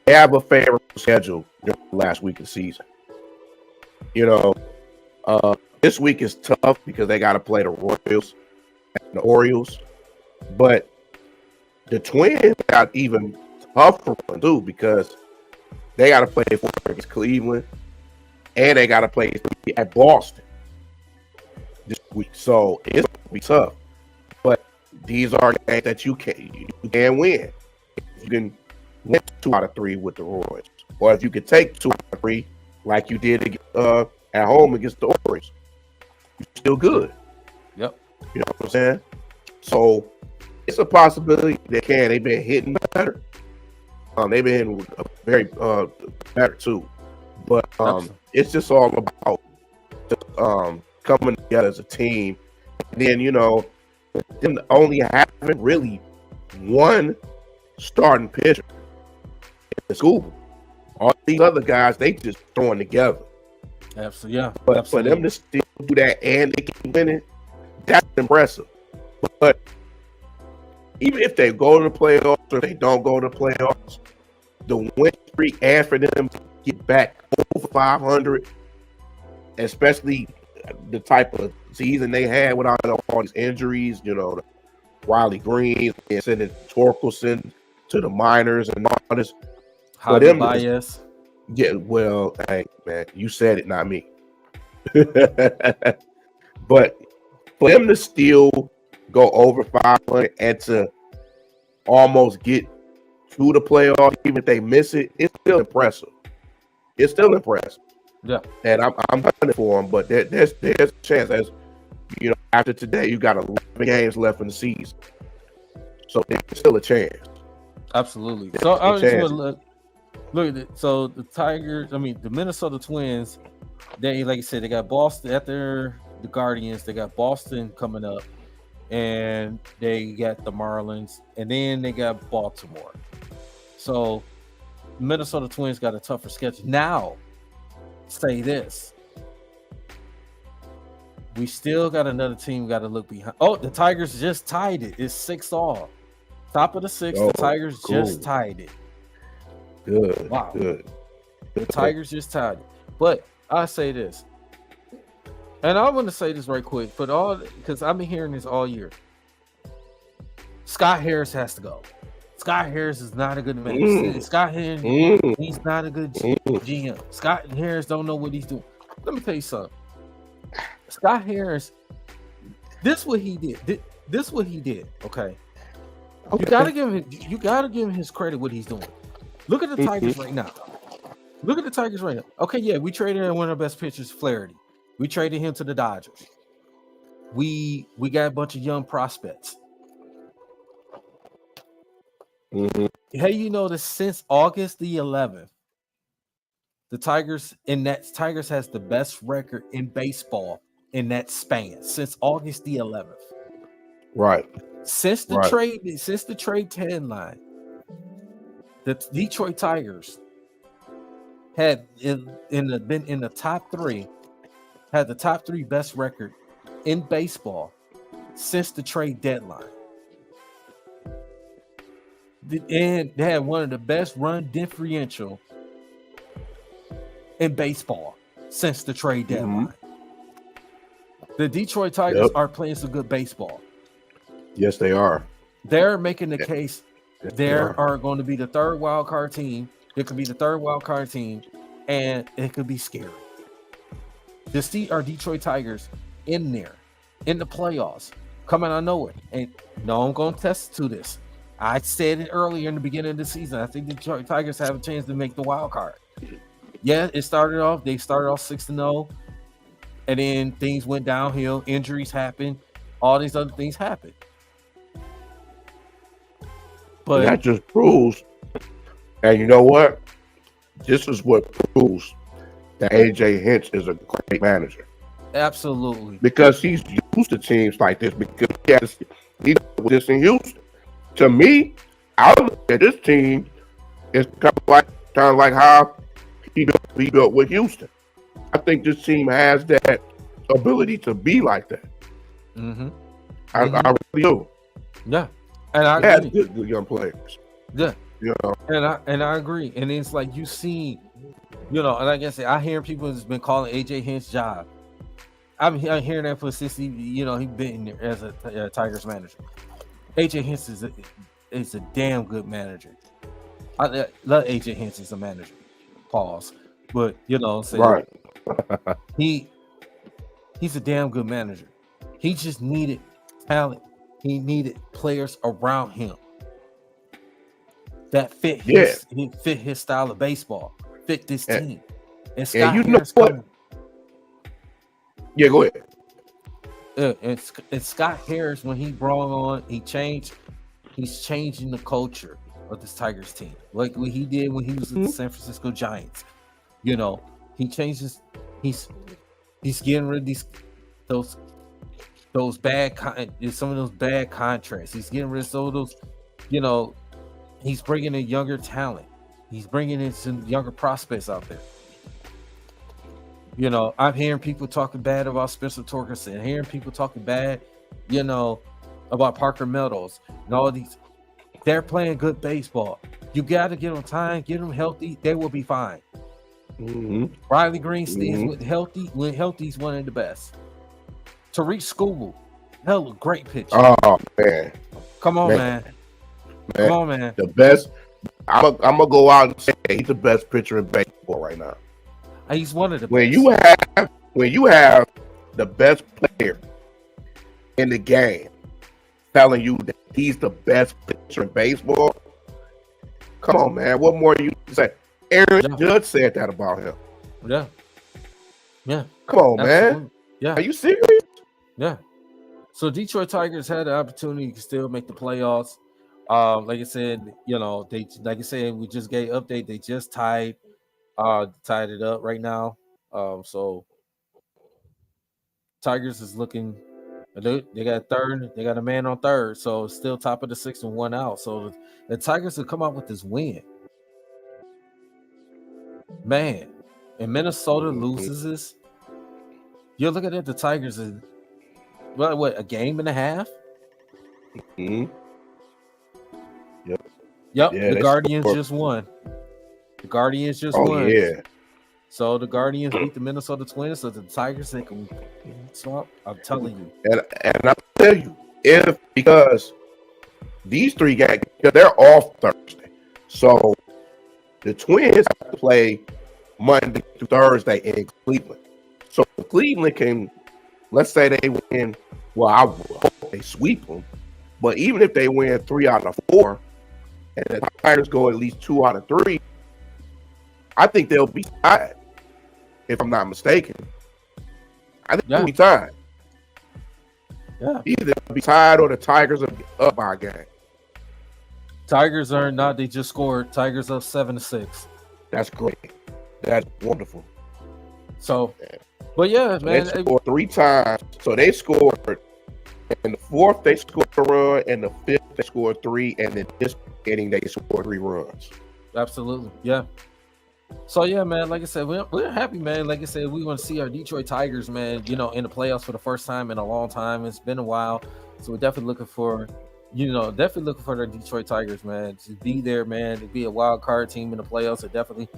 they have a favorable schedule during the last week of the season. You know, this week is tough because they got to play the Royals and the Orioles, but the Twins got even tougher one too because they got to play against Cleveland and they got to play at Boston this week. So it's gonna be tough, but these are games that you can win. You can win 2 out of 3 with the Royals, or if you could take 2 out of 3 like you did at home against the Orioles, you're still good. Yep. You know what I'm saying? So it's a possibility they can. They've been hitting better. They've been very better too. But it's just all about coming together as a team. And then, you know, them only having really one starting pitcher in the school. All these other guys, they just throwing together. Absolutely, yeah. But absolutely. for them to still do that and they keep winning, that's impressive. But even if they go to the playoffs or they don't go to the playoffs, the win streak and for them to get back over 500, especially the type of season they had without all these injuries, you know, the Wiley Green and sending Torkelson to the minors and all this. For them, bias. Yeah, well, hey man, you said it, not me. But for them to still go over 500 and to almost get to the playoffs, even if they miss it, it's still impressive. It's still impressive. Yeah, and I'm hunting for them, but there's a chance. As you know, after today, you got 11 games left in the season, so there's still a chance. Absolutely. So I just want to look at it. So the Tigers, the Minnesota Twins, they, like I said, they got Boston after the Guardians. They got Boston coming up, and they got the Marlins, and then they got Baltimore. So Minnesota Twins got a tougher schedule. Now, say this. We still got another team got to look behind. Oh, the Tigers just tied it. It's 6-all. Top of the 6th, the Tigers just tied it. Good. Wow. Good. The Tigers just tied it. But I say this, and I want to say this right quick, because I've been hearing this all year. Scott Harris has to go. Scott Harris is not a good man. Scott Harris, he's not a good GM. Scott Harris don't know what he's doing. Let me tell you something. Scott Harris, this is what he did. Okay. You gotta give him his credit what he's doing. Look at the Tigers right now. Okay, yeah, we traded one of our best pitchers, Flaherty. We traded him to the Dodgers. We got a bunch of young prospects. Hey, you know that since August the 11th, the Tigers has the best record in baseball in that span since August the 11th. Right. Since the trade deadline, the Detroit Tigers had been in the top 3, had the top 3 best record in baseball since the trade deadline. And they had one of the best run differential in baseball since the trade deadline. The Detroit Tigers are playing some good baseball. Yes, they are. They're making the case they are going to be the third wild card team. It could be the third wild card team, and it could be scary. Our Detroit Tigers in there, in the playoffs, coming out of nowhere. And no, I'm going to test to this. I said it earlier in the beginning of the season. I think the Detroit Tigers have a chance to make the wild card. Yeah, they started off 6-0, and then things went downhill. Injuries happened. All these other things happened. But that just proves, and you know what? This is what proves that AJ Hinch is a great manager. Absolutely. Because he's used to teams like this, because he did this in Houston. To me, I look at this team, it's kind of like how he built with Houston. I think this team has that ability to be like that. Mm-hmm. I really do. Yeah. And I agree. Good young players. Yeah. You know? And I agree. And it's like you see, and like I said, I hear people has been calling AJ Hinch's job. I'm hearing that for since he's been there as a Tigers manager. AJ Hinch is a damn good manager. I love AJ Hinch as a manager. Pause. But right. He's a damn good manager. He just needed talent. He needed players around him that fit his style of baseball, fit this team. And Scott Harris what? Yeah, go ahead. And Scott Harris, when he brought on, he's changing the culture of this Tigers team. Like what he did when he was with the San Francisco Giants. He changes, he's getting rid of those bad some of those bad contracts. He's getting rid of some of those, he's bringing in younger talent. He's bringing in some younger prospects out there. I'm hearing people talking bad about Spencer Torkelson, hearing people talking bad, about Parker Meadows and all these. They're playing good baseball. You got to get them time, get them healthy. They will be fine. Mm-hmm. Riley Green stays when healthy, he's one of the best. Tariq Skubal, hell, great pitcher. Oh man, come on, man. Come on, man. The best. I'm gonna go out and say he's the best pitcher in baseball right now. He's one of the when best. When you have the best player in the game telling you that he's the best pitcher in baseball, come on, man. What more you say? Aaron Judge said that about him. Yeah. Come on, man. Yeah. Are you serious? Yeah. So Detroit Tigers had the opportunity to still make the playoffs. Like I said, we just gave update. They just tied it up right now. So Tigers is looking. They got third. They got a man on third. So it's still top of the sixth and one out. So the Tigers have come out with this win. Man, and Minnesota loses this. You're looking at the Tigers as what a game and a half. Mm-hmm. Yep. Yeah, the Guardians just won. The Guardians just won. Yeah. So the Guardians beat the Minnesota Twins. So the Tigers they can swap. I'm telling you. And I'll tell you, because these three guys, they're off Thursday. So the Twins have to play Monday through Thursday in Cleveland. So Cleveland can, let's say they win. Well, I hope they sweep them. But even if they win 3 out of 4, and the Tigers go at least 2 out of 3, I think they'll be tied. If I'm not mistaken, I think they'll be tied. Yeah, either they'll be tied or the Tigers will be up by a game. Tigers are not. They just scored. Tigers up 7-6. That's great. That's wonderful. So, but yeah, man, they scored 3 times. So they scored in the 4th. They scored a run, and the 5th they scored 3, and then this inning they scored 3 runs. Absolutely, yeah. So yeah, man. Like I said, we're happy, man. Like I said, we want to see our Detroit Tigers, man. In the playoffs for the first time in a long time. It's been a while, so we're definitely looking for, the Detroit Tigers, man, to be there, man, to be a wild card team in the playoffs. So definitely,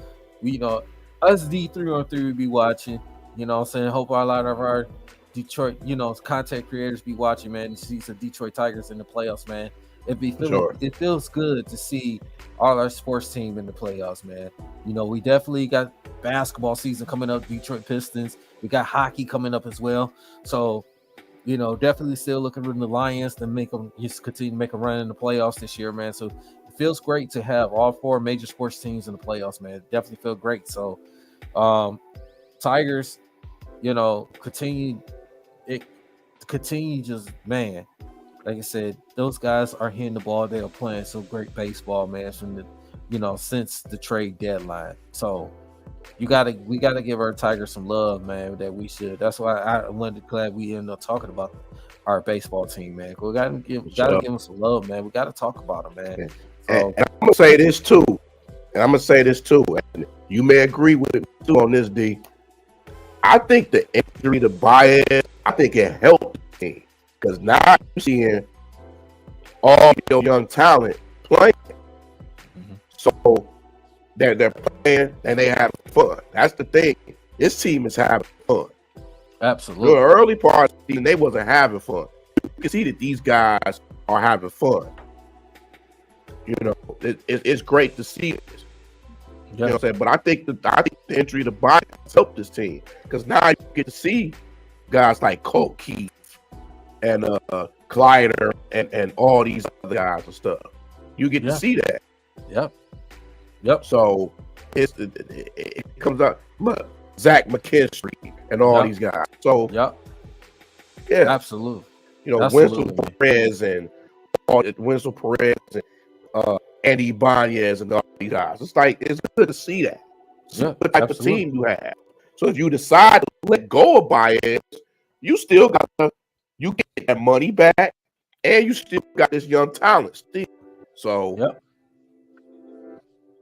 us D313 will be watching. I'm saying, hope a lot of our Detroit, content creators be watching, man, and see some Detroit Tigers in the playoffs, man. It feels good to see all our sports team in the playoffs, man. We definitely got basketball season coming up, Detroit Pistons. We got hockey coming up as well. So, definitely still looking for the Lions to just continue to make a run in the playoffs this year, man. So it feels great to have all 4 major sports teams in the playoffs, man. It definitely feel great. So, Tigers, continue just, man. Like I said, those guys are hitting the ball. They are playing some great baseball, man, from since the trade deadline. So we gotta give our Tigers some love, man. That's why I'm glad we ended up talking about our baseball team, man. We gotta give them some love, man. We gotta talk about them, man. So, and I'm gonna say this too. And you may agree with me too on this, D. I think the injury to Baez, I think it helped the team. Because now you're seeing all your young talent playing. Mm-hmm. So they're playing and they having fun. That's the thing. This team is having fun. Absolutely. The early part of the season, they wasn't having fun. You can see that these guys are having fun. It's great to see this. You know what I'm saying? But I think the injury to Baez helped this team. Because now you get to see guys like Colt Keith and Kleider and all these other guys and stuff. You get to see that. Yep. So it comes out. Look, Zach McKinstry and all these guys. So yeah, absolutely. Winslow Perez and Andy Ibanez and all these guys. It's good to see that. It's the type of team you have. So if you decide to let go of Baez, you still got you get that money back, and you still got this young talent still. So,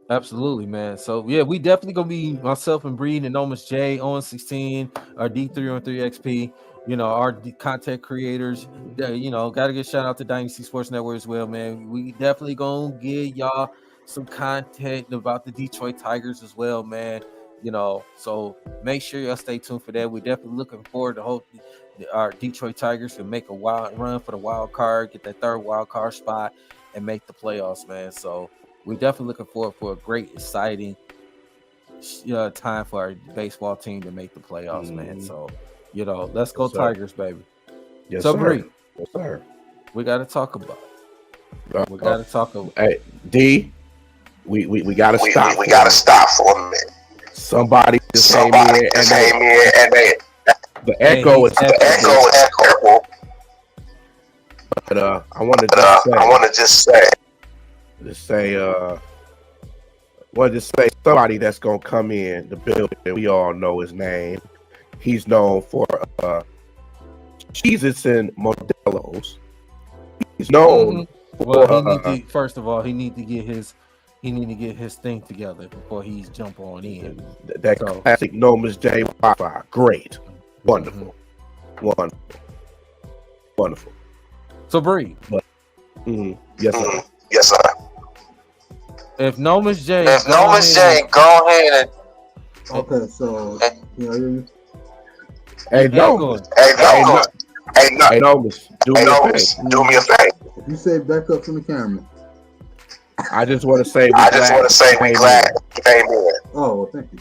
absolutely, man. So, yeah, we definitely gonna be myself and Breed and Omus J, on 16, our D313XP. Our content creators. Got to get shout out to Dynasty Sports Network as well, man. We definitely gonna give y'all some content about the Detroit Tigers as well, man. So make sure y'all stay tuned for that. We're definitely looking forward to our Detroit Tigers to make a wild run for the wild card, get that 3rd wild card spot, and make the playoffs, man. So we're definitely looking forward for a great, exciting time for our baseball team to make the playoffs, man. So, let's go Tigers, baby. Yes, so, sir. Bree, yes, sir. We got to talk about it. We got to talk about it. Hey, D, we got to stop. We got to stop for a minute. Somebody just came in and they the echo is echo. But I want to just say somebody that's gonna come in the building. We all know his name. He's known for Cheez-Its and Modelo's. He's known for first of all, he need to get his thing together before he's jump on in. That classic Noma's J Wi-Fi. Great. Wonderful. Wonderful. So Bree. Yes, sir. Yes, sir. If Noma's J go ahead and okay, so Hey, Noma's, do me a favor. If you say back up from the camera. I just want to say we're glad you came in. Oh, well, thank you.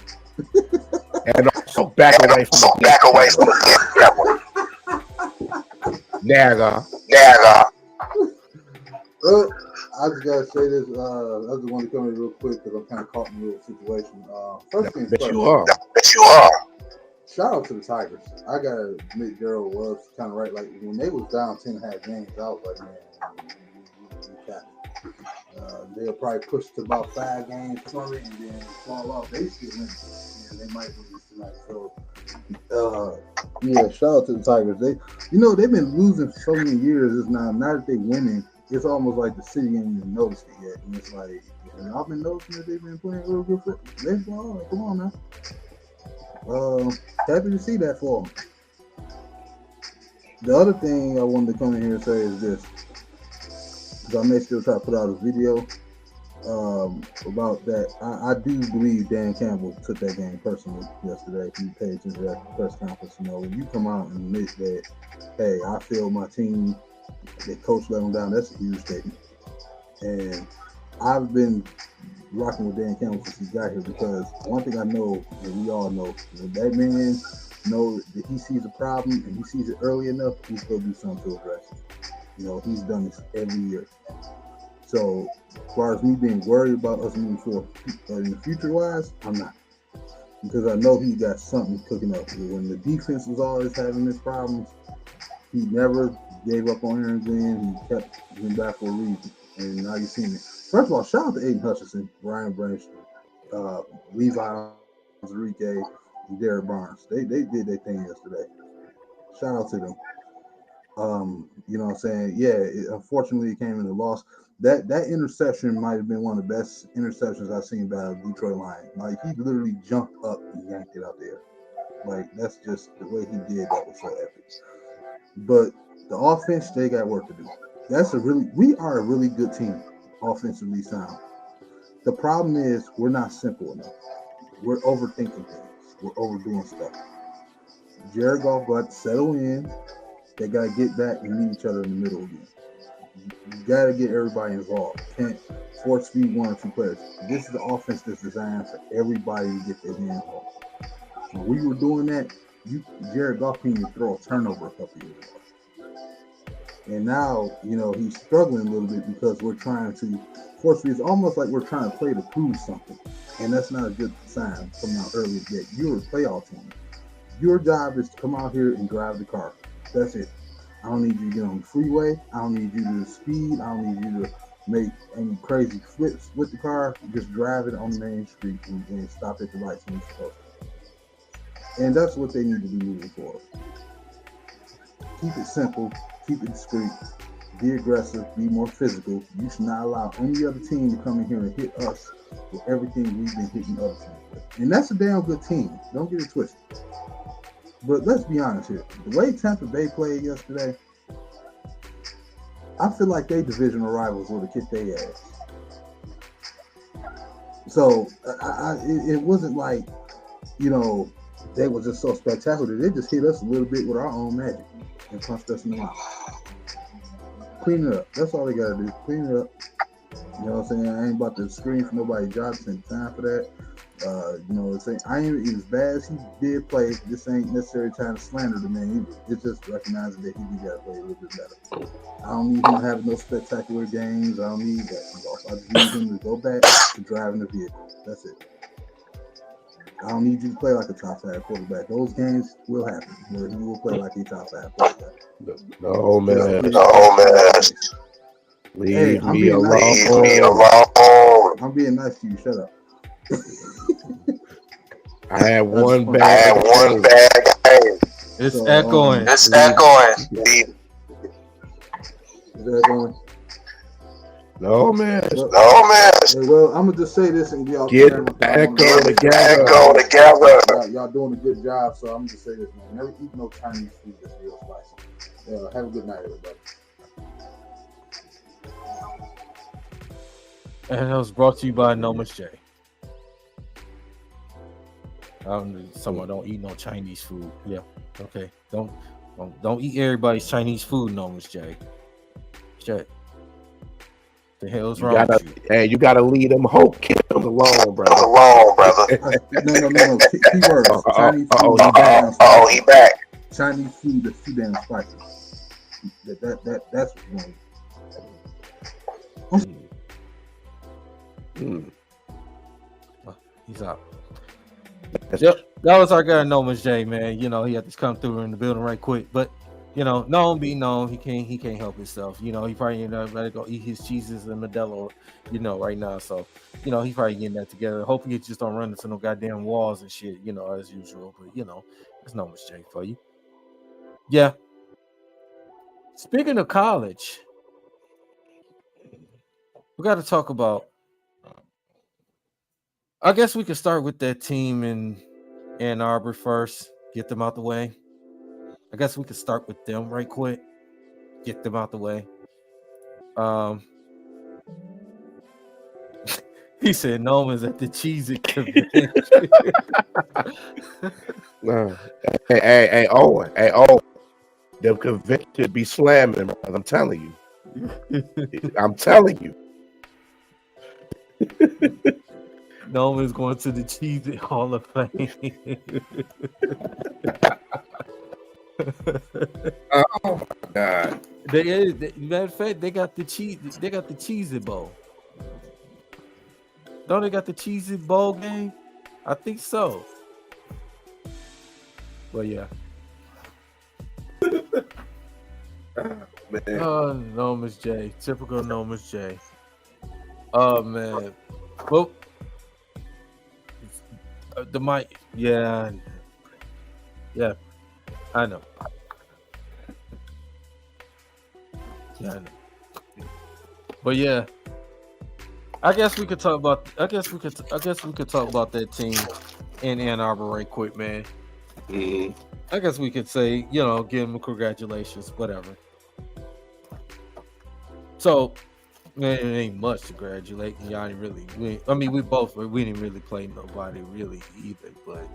And also back away from the camera. Naga. I just gotta say this. I just want to come in real quick because I'm kind of caught in a little situation. First thing first. You are. Shout out to the Tigers. I gotta admit, Gerald was kind of right. Like when they was down 10.5 games, I was like, man, they'll probably push to about 5 games from it and then fall off. They still win, and they might lose tonight. So, shout out to the Tigers. They've been losing for so many years. It's now that they're winning, it's almost like the city ain't even noticed it yet. And it's like, y'all been noticing that they've been playing real good baseball. Like, come on now. Happy to see that for them. The other thing I wanted to come in here and say is this. I may still try to put out a video about that. I do believe Dan Campbell took that game personally yesterday. If you paid attention to that press conference, when you come out and admit that, hey, I feel my team, the coach let them down, that's a huge statement. And I've been rocking with Dan Campbell since he got here because one thing I know, and we all know, that man knows that he sees a problem and he sees it early enough, he's going to do something to address it. He's done this every year. So as far as me being worried about us moving forward in the future wise, I'm not. Because I know he got something cooking up. When the defense was always having his problems, he never gave up on Aaron Glenn. He kept him back for a reason. And now you've seen it. First of all, shout out to Aiden Hutchinson, Brian Branch, Levi Enrique, and Derek Barnes. They did their thing yesterday. Shout out to them. You know what I'm saying? Yeah, unfortunately it came in a loss. That interception might have been one of the best interceptions I've seen by a Detroit Lion. Like, he literally jumped up and yanked it out there. Like, that's just the way he did. That was so epic. But the offense, they got work to do. We are a really good team, offensively sound. The problem is we're not simple enough. We're overthinking things. We're overdoing stuff. Jared Goff got to settle in. They got to get back and meet each other in the middle again. You got to get everybody involved. You can't force feed one or two players. This is the offense that's designed for everybody to get their hands on. When we were doing that, Jared Goff couldn't even throw a turnover a couple years ago. And now, he's struggling a little bit because we're trying to force feed. It's almost like we're trying to play to prove something. And that's not a good sign coming out early yet. You're a playoff team. Your job is to come out here and drive the car. That's it. I don't need you to get on the freeway. I don't need you to speed. I don't need you to make any crazy flips with the car. Just drive it on the main street and stop at the lights when you're supposed to. And that's what they need to be moving forward. Keep it simple. Keep it discreet. Be aggressive. Be more physical. You should not allow any other team to come in here and hit us with everything we've been hitting other teams with. And that's a damn good team. Don't get it twisted. But let's be honest here. The way Tampa Bay played yesterday, I feel like they divisional rivals would have kicked their ass. So it wasn't like, they were just so spectacular. They just hit us a little bit with our own magic and punched us in the mouth. Clean it up. That's all they got to do. Clean it up. You know what I'm saying? I ain't about to scream for nobody job. Spend time for that. I ain't as bad as he did play. This ain't necessarily trying to slander the man either. It's just recognizing that he got to play a little bit better. I don't need him to have no spectacular games. I don't need that. I just need him to go back to driving the vehicle. That's it. I don't need you to play like a top 5 quarterback. Those games will happen where he will play like a top 5 quarterback. No, man. Leave me alone. Leave me alone. I'm being nice to you. Shut up. I had one bad game. It's echoing. It's echoing. Is that going? No, man. Well, I'm gonna just say this and y'all get echo together. Y'all doing a good job. So I'm gonna just say this, man. Never eat no Chinese food that's real spicy. Have a good night, everybody. And it was brought to you by No Much J. Someone don't eat no Chinese food. Yeah, okay. Don't eat everybody's Chinese food, No Much J. Shit. The hell's wrong with you? Hey, you gotta leave them hope kids alone, brother. No. Key words. Chinese food. He back. Chinese food that's too damn spicy. That's what's wrong. He's out. Yep, that was our guy No Much J, man. He had to come through in the building right quick, but known be known, he can't help himself. He probably ready to go eat his cheeses and Modelo, right now. So, he probably getting that together. Hopefully, it just don't run into no goddamn walls and shit, as usual. But it's No Much J for you. Yeah. Speaking of college, we got to talk about. I guess we could start with that team in Ann Arbor first. Get them out the way. I guess we could start with them right quick. Get them out the way. He said Noman's at the Cheez-It convention. Hey, Owen. The convention be slamming, brother. I'm telling you. Nolan's going to the Cheez-It Hall of Fame. Oh my God! Matter of fact, they got the Cheez-It Bowl. Don't they got the Cheez-It Bowl game? I think so. But yeah. Man. Oh, no, Miss J. Typical no, Miss J. Oh man. Well, the mic. Yeah. Yeah. I know. Yeah, I know. But yeah. I guess we could talk about that team in Ann Arbor right quick, man. Mm-hmm. I guess we could say, give them congratulations, whatever. So, man, it ain't much to congratulate. Y'all ain't really. We didn't really play nobody really either. But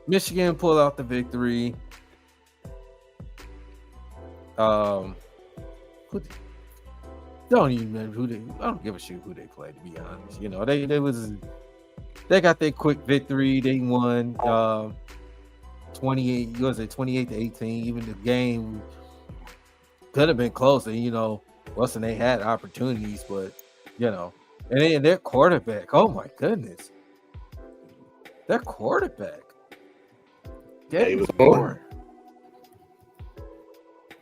Michigan pulled out the victory. Don't even remember who they. I don't give a shit who they played. To be honest, they got their quick victory. They won 28. Was it 28-18? Even the game could have been closer. Wilson, they had opportunities, but and then their quarterback. Oh my goodness, their quarterback. Davis Warren.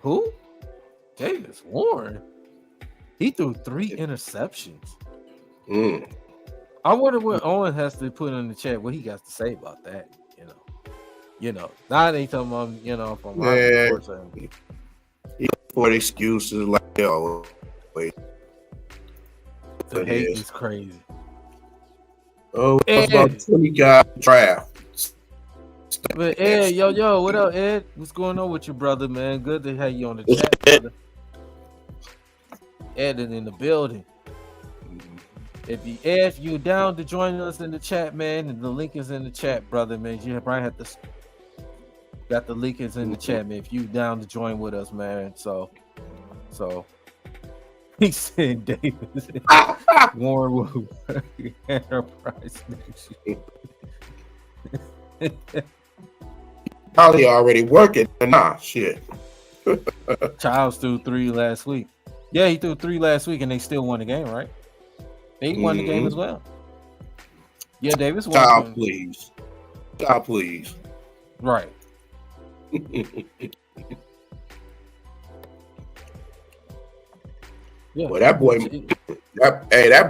Who? Davis Warren. He threw 3 interceptions. I wonder what Owen has to put in the chat. What he got to say about that? Now they talking about from my person. He put excuses like wait. The hate is crazy. Oh, it's about 20 guys draft. But Ed, yo, what up, Ed? What's going on with you, brother, man? Good to have you on the chat, brother. Ed is in the building. If you down to join us in the chat, man, and the link is in the chat, brother, man. You probably have to got the link is in the chat, man. If you down to join with us, man. So he said Davis Warren will Enterprise next year. Probably already working. Nah, shit. Childs threw 3 last week. Yeah, he threw 3 last week, and they still won the game, right? They won the game as well. Yeah, Davis won. Child, please. Child, please. Right. Yeah. Well, that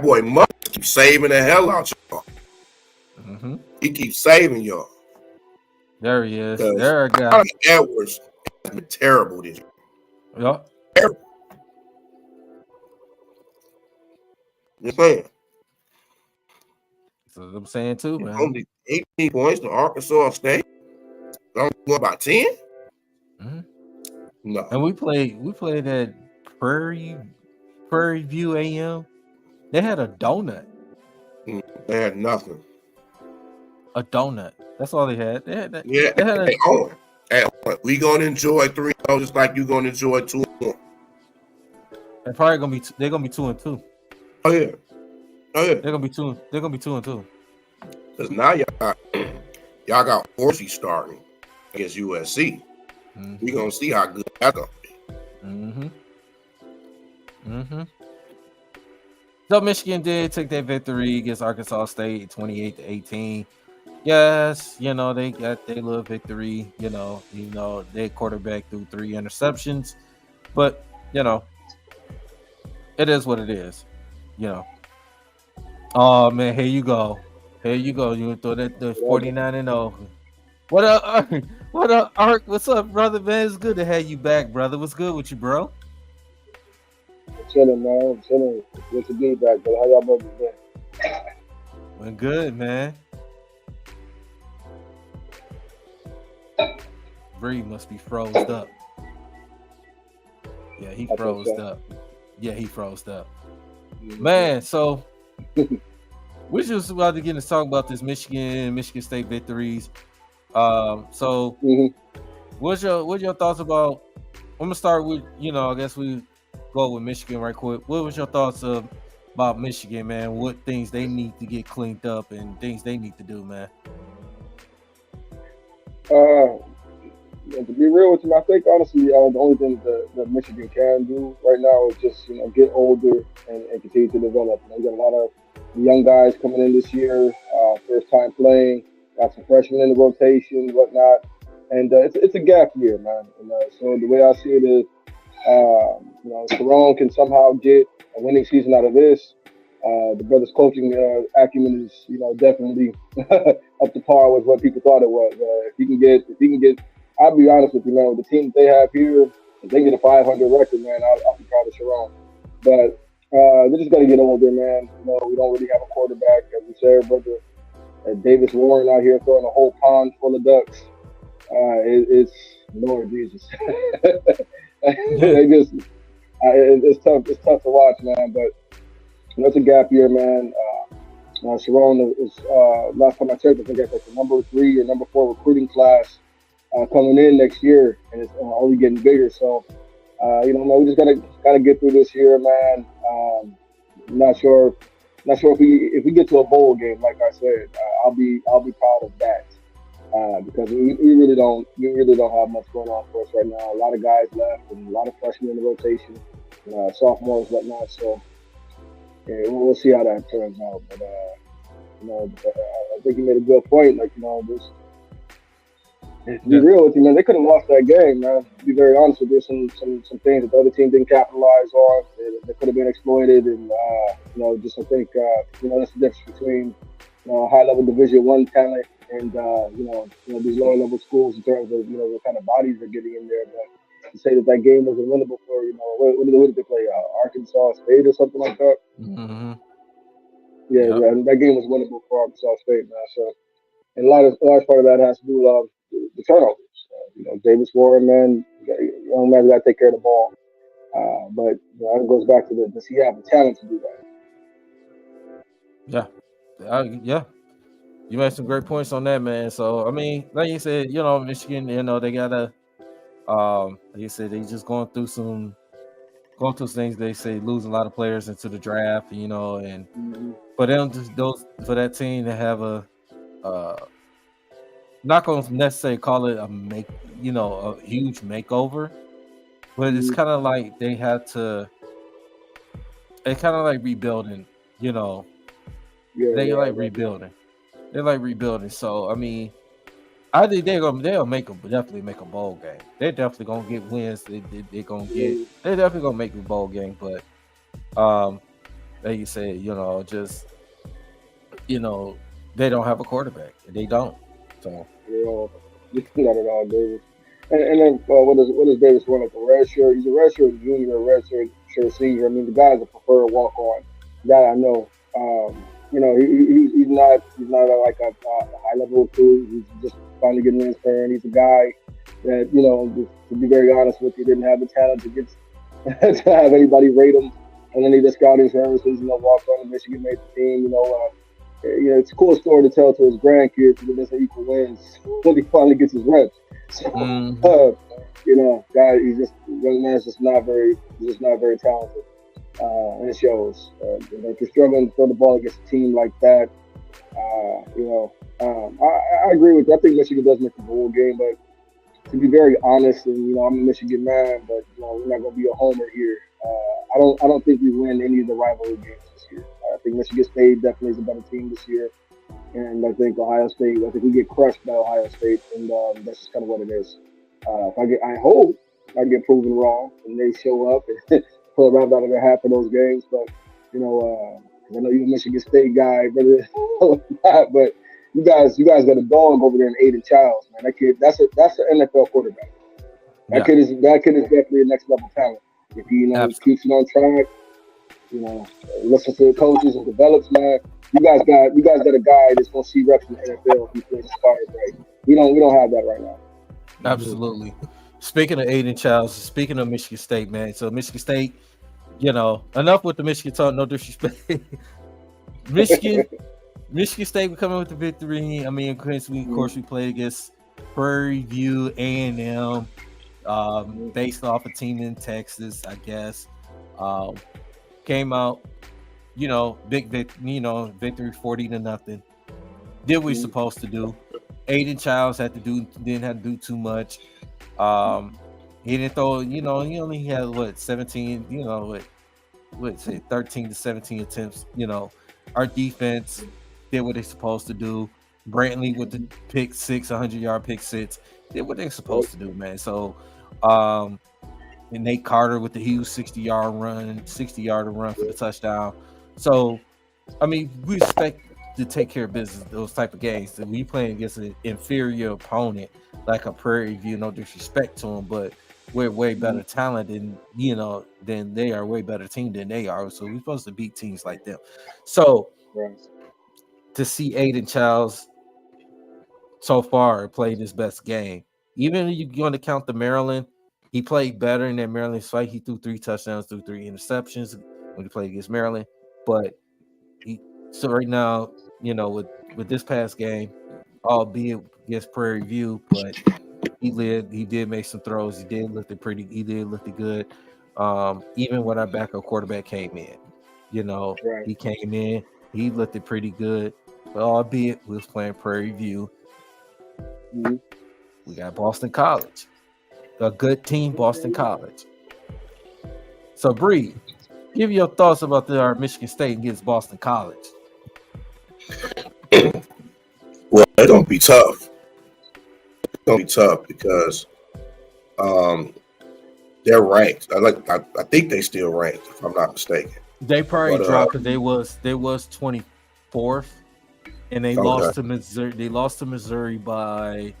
boy must keep saving the hell out y'all. Mm-hmm. He keeps saving y'all. There he is. There, guy. Edwards has been terrible this year. Yep. Terrible. Just saying. That's what I'm saying too, man. Only 18 points to Arkansas State. Don't go about 10. Mm-hmm. No. And we played at Prairie View AM. They had a donut. They had nothing. A donut. That's all they had. They had that. Yeah. Hey, Owen. We gonna enjoy 3-0 just like you gonna enjoy 2-1. They're probably gonna be. They're gonna be 2-2. Oh yeah. They're gonna be 2. They're gonna be 2-2. Because now y'all got Horsey starting against USC. Mm-hmm. We gonna see how good that's gonna be. Mm-hmm. Mm-hmm. So Michigan did take that victory against Arkansas State, 28-18. Yes, they got their little victory. Their quarterback threw 3 interceptions, but it is what it is. Oh man, here you go. You throw that the 49-0. What up? What up, Ark? What's up, brother? Man, it's good to have you back, brother. What's good with you, bro? Chilling, man. Chilling. Good to be back, bro. How y'all brothers been? We're good, man. Bree must be froze up. Yeah, he froze up. Man, so we're just about to get into talk about this Michigan State victories. What's your thoughts about? I'm gonna start with I guess we go with Michigan right quick. What was your thoughts of about Michigan, man. What things they need to get cleaned up and things they need to do, man. To be real with you, I think honestly, the only thing that Michigan can do right now is just get older and continue to develop. We got a lot of young guys coming in this year, first time playing. Got some freshmen in the rotation, whatnot, and it's a gap year, man. And so the way I see it is, Sharon can somehow get a winning season out of this. The brothers' coaching acumen is, definitely up to par with what people thought it was. If he can get, I'll be honest with you, man. With the team that they have here, if they get a 500 record, man, I'll be proud of Sharon. But they just got to get older, man. We don't really have a quarterback, as we said, brother. Davis Warren out here throwing a whole pond full of ducks. It's Lord Jesus. It's tough. It's tough to watch, man. But it's a gap year, man. Sharon is last time I checked, I think that's like the number 3 or number 4 recruiting class coming in next year, and it's only getting bigger. So, man, we just gotta get through this year, man. Not sure if we get to a bowl game, like I said, I'll be proud of that. Because we really don't have much going on for us right now. A lot of guys left and a lot of freshmen in the rotation, sophomores, whatnot. So yeah, we'll see how that turns out. But I think you made a good point. Like, to be real with you, man, they could have lost that game, man. To be very honest with you, some things that the other team didn't capitalize on. They could have been exploited, and just I think that's the difference between high level Division I talent and these lower level schools in terms of what kind of bodies are getting in there. But to say that game wasn't winnable for what did they play? Arkansas State or something like that. Mm-hmm. Yeah, and that game was winnable for Arkansas State, man. So, and a large part of that has to do with the turnovers. Davis Warren, man, young man got to take care of the ball. But that goes back to does he have the talent to do that? Yeah. You made some great points on that, man. So I mean, like you said, Michigan, they gotta, like you said, they just going through things. They say losing a lot of players into the draft, and for them, for that team to have a, not gonna necessarily call it a huge makeover, but it's kind of like they had to. It's kind of like rebuilding, rebuilding. They're like rebuilding. So I mean, I think they'll definitely make a bowl game. They're definitely gonna get wins. They're definitely gonna make a bowl game. But like you said, they don't have a quarterback. They don't. So not at all, Davis. And then what does Davis run, like a red shirt? He's a red shirt junior, a red shirt senior. I mean, the guy's a preferred walk on. That I know. He's not like a high level recruit. He's just finally getting in his turn. He's a guy that to be very honest with you, didn't have the talent to have anybody rate him. And then he just scouting services, walked on to Michigan, made the team. It's a cool story to tell to his grandkids because it doesn't equal wins when he finally gets his reps. So, guy, young man's just not very talented. And it shows. If you're struggling to throw the ball against a team like that, I agree with you. I think Michigan does make the bowl game, but to be very honest, and I'm a Michigan man, but we're not going to be a homer here. I don't think we win any of the rivalry games this year. I think Michigan State definitely is a better team this year, and I think Ohio State. I think we get crushed by Ohio State, and that's just kind of what it is. I hope I get proven wrong, and they show up and pull around out of their half of those games. But I know you're a Michigan State guy, but you guys got a dog over there in Aiden Childs, man. That kid, that's an NFL quarterback. That kid is definitely a next level talent. If he keeps it on track, listens to the coaches and develops, man. You guys got a guy that's gonna see reps in the NFL if he plays inspired, right? We don't have that right now. Absolutely. Speaking of Aiden Childs, speaking of Michigan State, man. So Michigan State, enough with the Michigan talk, no disrespect. Michigan State will come in with the victory. I mean, of course, we played against Prairie View A&M, based off a team in Texas, I guess. Came out, big victory 40-0. Did what we supposed to do. Aiden Childs didn't have to do too much. He didn't throw, he only had 17, what say 13 to 17 attempts. Our defense did what they're supposed to do. Brantley with the pick six, 100-yard pick six, did what they're supposed to do, man. So, and Nate Carter with the huge 60-yard run for the touchdown. So, I mean, we expect to take care of business those type of games. And we playing against an inferior opponent like a Prairie View, no disrespect to them, but we're way better talent than they are, way better team than they are. So we're supposed to beat teams like them. So to see Aiden Childs so far played his best game, even if you're going to count the Maryland, he played better in that Maryland fight. He threw 3 touchdowns, threw 3 interceptions when he played against Maryland. But so right now, with this past game, albeit against Prairie View, but he did make some throws. He did look good. Even when our backup quarterback came in, he came in, he looked pretty good. But albeit we was playing Prairie View, we got Boston College, a good team, Boston College. So Bree, give your thoughts about our Michigan State against Boston College. Well, it's gonna be tough. It's gonna be tough because they're ranked. I think they still ranked, if I'm not mistaken. They probably dropped because they was 24th, and they lost to Missouri. They lost to Missouri by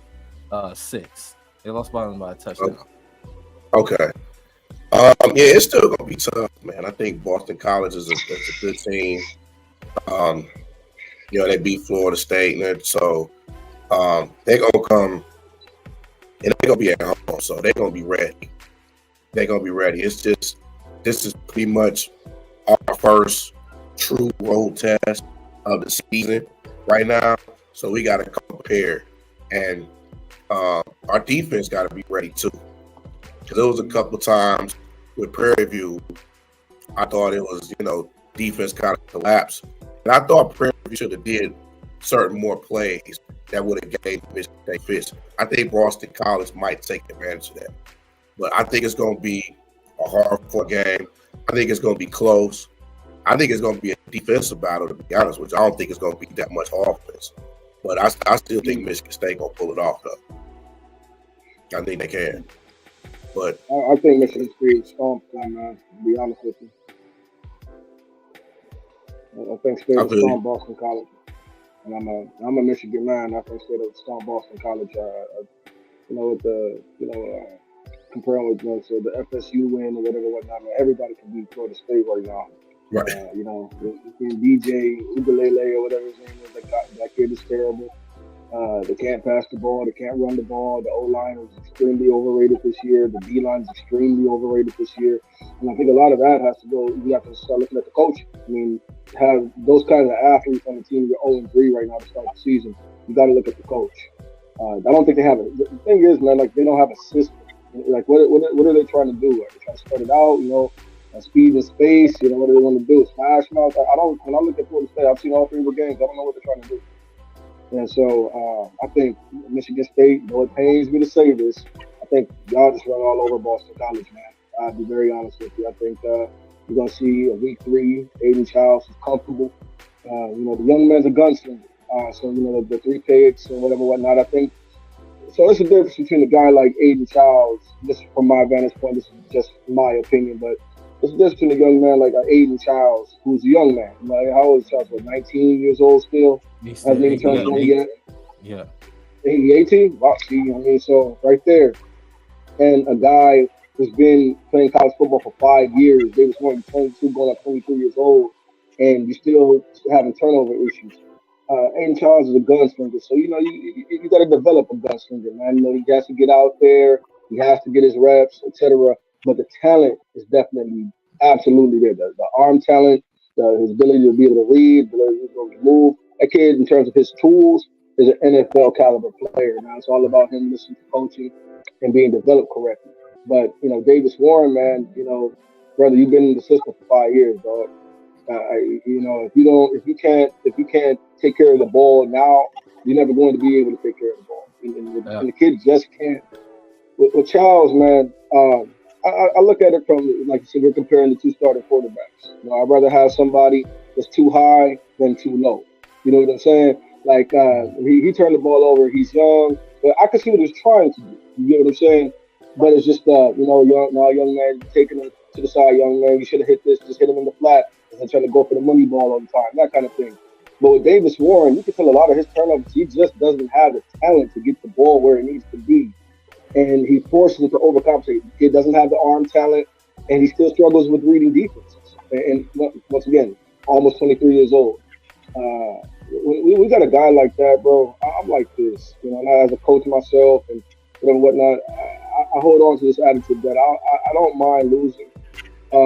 6. They lost by a touchdown. Okay. Yeah, it's still gonna be tough, man. I think Boston College is a good team. They beat Florida State, and so they're gonna come and they're gonna be at home, so they're gonna be ready. It's just this is pretty much our first true road test of the season right now, so we got to compare, and our defense got to be ready too. Because there was a couple times with Prairie View, I thought it was defense kind of collapsed, and I thought Prairie View should have did certain more plays that would have gave Michigan State fits. I think Boston College might take advantage of that, but I think it's going to be a hard-fought game. I think it's going to be close. I think it's going to be a defensive battle, to be honest with you. I don't think it's going to be that much offense, but I still think Michigan State going to pull it off, though. I think they can. But I think Michigan State is strong, man, to be honest with you. I think State is strong Boston College. And I'm a Michigan man. I think State is strong Boston College. With the comparing with so the FSU win or whatnot. Everybody can beat Florida State right now. Right. Between DJ Ugalele or whatever his name is, that kid is terrible. They can't pass the ball. They can't run the ball. The O-line is extremely overrated this year. The D-line is extremely overrated this year. And I think a lot of that has to go. You have to start looking at the coach. I mean, have those kinds of athletes on the team. You're 0-3 right now to start the season. You got to look at the coach. I don't think they have it. The thing is, man, they don't have a system. What are they trying to do? Are they trying to spread it out? Speed and space. What do they want to do? Smash mouth. When I look at Florida State, I've seen all 3 of the games. I don't know what they're trying to do. And so I think Michigan State, though it pains me to say this, I think y'all just run all over Boston College, man. I'll be very honest with you. I think you're going to see a week 3, Aiden Childs is comfortable. The young man's a gunslinger. So, the 3 picks and whatnot, I think. So it's a difference between a guy like Aiden Childs, just from my vantage point, this is just my opinion, but it's a difference between a young man like Aiden Childs, who's a young man. How old is Childs? 19 years old still? Hasn't even turned 20 yet? Yeah. 18? Wow, see, so right there. And a guy who's been playing college football for 5 years, they was going 22, going up 23 years old, and you still having turnover issues. Aiden Childs is a gunslinger, so you got to develop a gunslinger, man. He has to get out there, he has to get his reps, etc. But the talent is definitely absolutely there. The arm talent, his ability to be able to read, the ability to move. That kid, in terms of his tools, is an NFL caliber player. Now it's all about him listening to coaching and being developed correctly. But Davis Warren, man, brother, you've been in the system for 5 years, dog. If you can't take care of the ball now, you're never going to be able to take care of the ball. And the kid just can't. With Charles, man, I look at it from, like you said, we're comparing the two starting quarterbacks. I'd rather have somebody that's too high than too low. You know what I'm saying? Like he turned the ball over. He's young, but I could see what he's trying to do. You get what I'm saying? But it's just young man taking him to the side. Young man, you should have hit this. Just hit him in the flat and trying to go for the money ball all the time. That kind of thing. But with Davis Warren, you can tell a lot of his turnovers. He just doesn't have the talent to get the ball where it needs to be. And he forces it to overcompensate. He doesn't have the arm talent, and he still struggles with reading defenses. And once again, almost 23 years old. We got a guy like that, bro. I'm like this, and as a coach myself and whatnot, I hold on to this attitude that I don't mind losing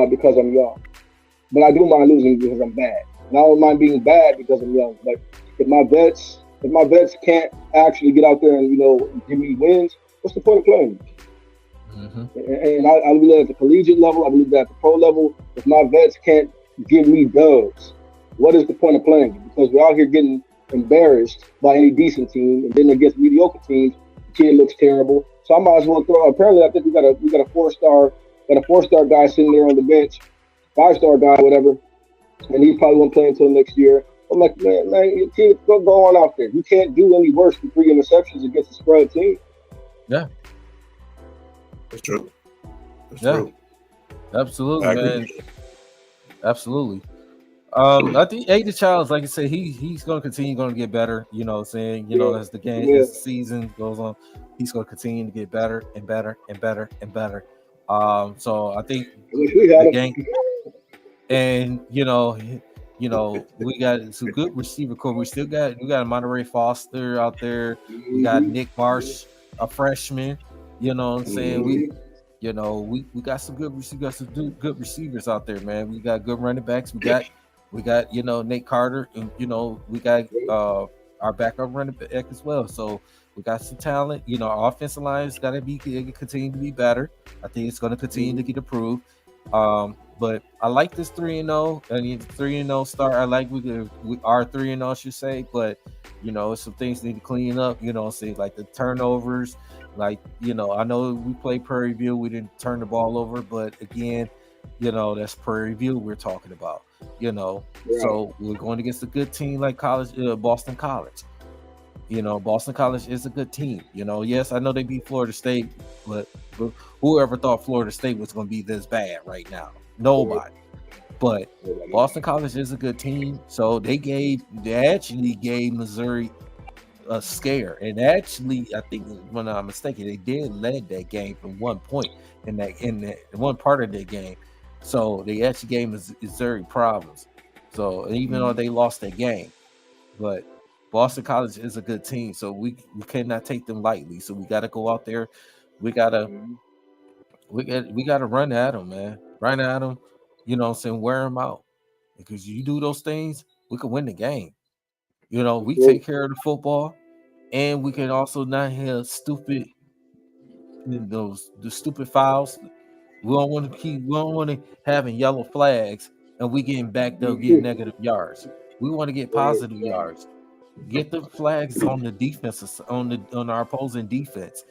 because I'm young, but I do mind losing because I'm bad. And I don't mind being bad because I'm young. Like if my vets can't actually get out there and give me wins, what's the point of playing? Mm-hmm. And I believe that at the collegiate level, I believe that at the pro level, if my vets can't give me dubs, what is the point of playing? Because we're out here getting embarrassed by any decent team, and then against mediocre teams, the kid looks terrible. So I might as well throw. Apparently, I think we got a 4-star guy sitting there on the bench, 5-star guy, whatever, and he probably won't play until next year. I'm like, man, your kid, go on out there. You can't do any worse than 3 interceptions against a spread team. Yeah, that's true. That's true. Absolutely, man. Absolutely. I think Aiden Childs, like I said, he's going to continue going to get better. You know what I'm saying? As the game, as the season goes on, he's going to continue to get better and better and better and better. So I think the game, and we got some good receiver core. We got Monterey Foster out there. We got Nick Marsh, a freshman. You know what I'm saying? We got some good receivers out there, man. We got good running backs. We got Nate Carter, and we got our backup running back as well. So we got some talent. Our offensive line is got to continue to be better. I think it's going to continue to get improved. But I like this 3-0. I mean, 3-0 start. I like we are 3-0, I should say. But some things need to clean up. Say like the turnovers. Like I know we played Prairie View. We didn't turn the ball over, but again, that's Prairie View we're talking about. So we're going against a good team like Boston College. Boston College is a good team. Yes, I know they beat Florida State, but whoever thought Florida State was going to be this bad right now? Nobody. But Boston College is a good team. So they actually gave Missouri a scare. And actually, I think, when I'm mistaken, they did lead that game from 1 point in that one part of that game. So they actually gave Missouri problems. So even though they lost that game, but Boston College is a good team. So we cannot take them lightly. So we got to go out there. We gotta run at them, man. Run at them. Wear them out. Because you do those things, we can win the game. We take care of the football, and we can also not have the stupid fouls. We don't want to having yellow flags and we getting backed up, get negative yards. We want to get positive yards. Get the flags on the defense, on our opposing defense.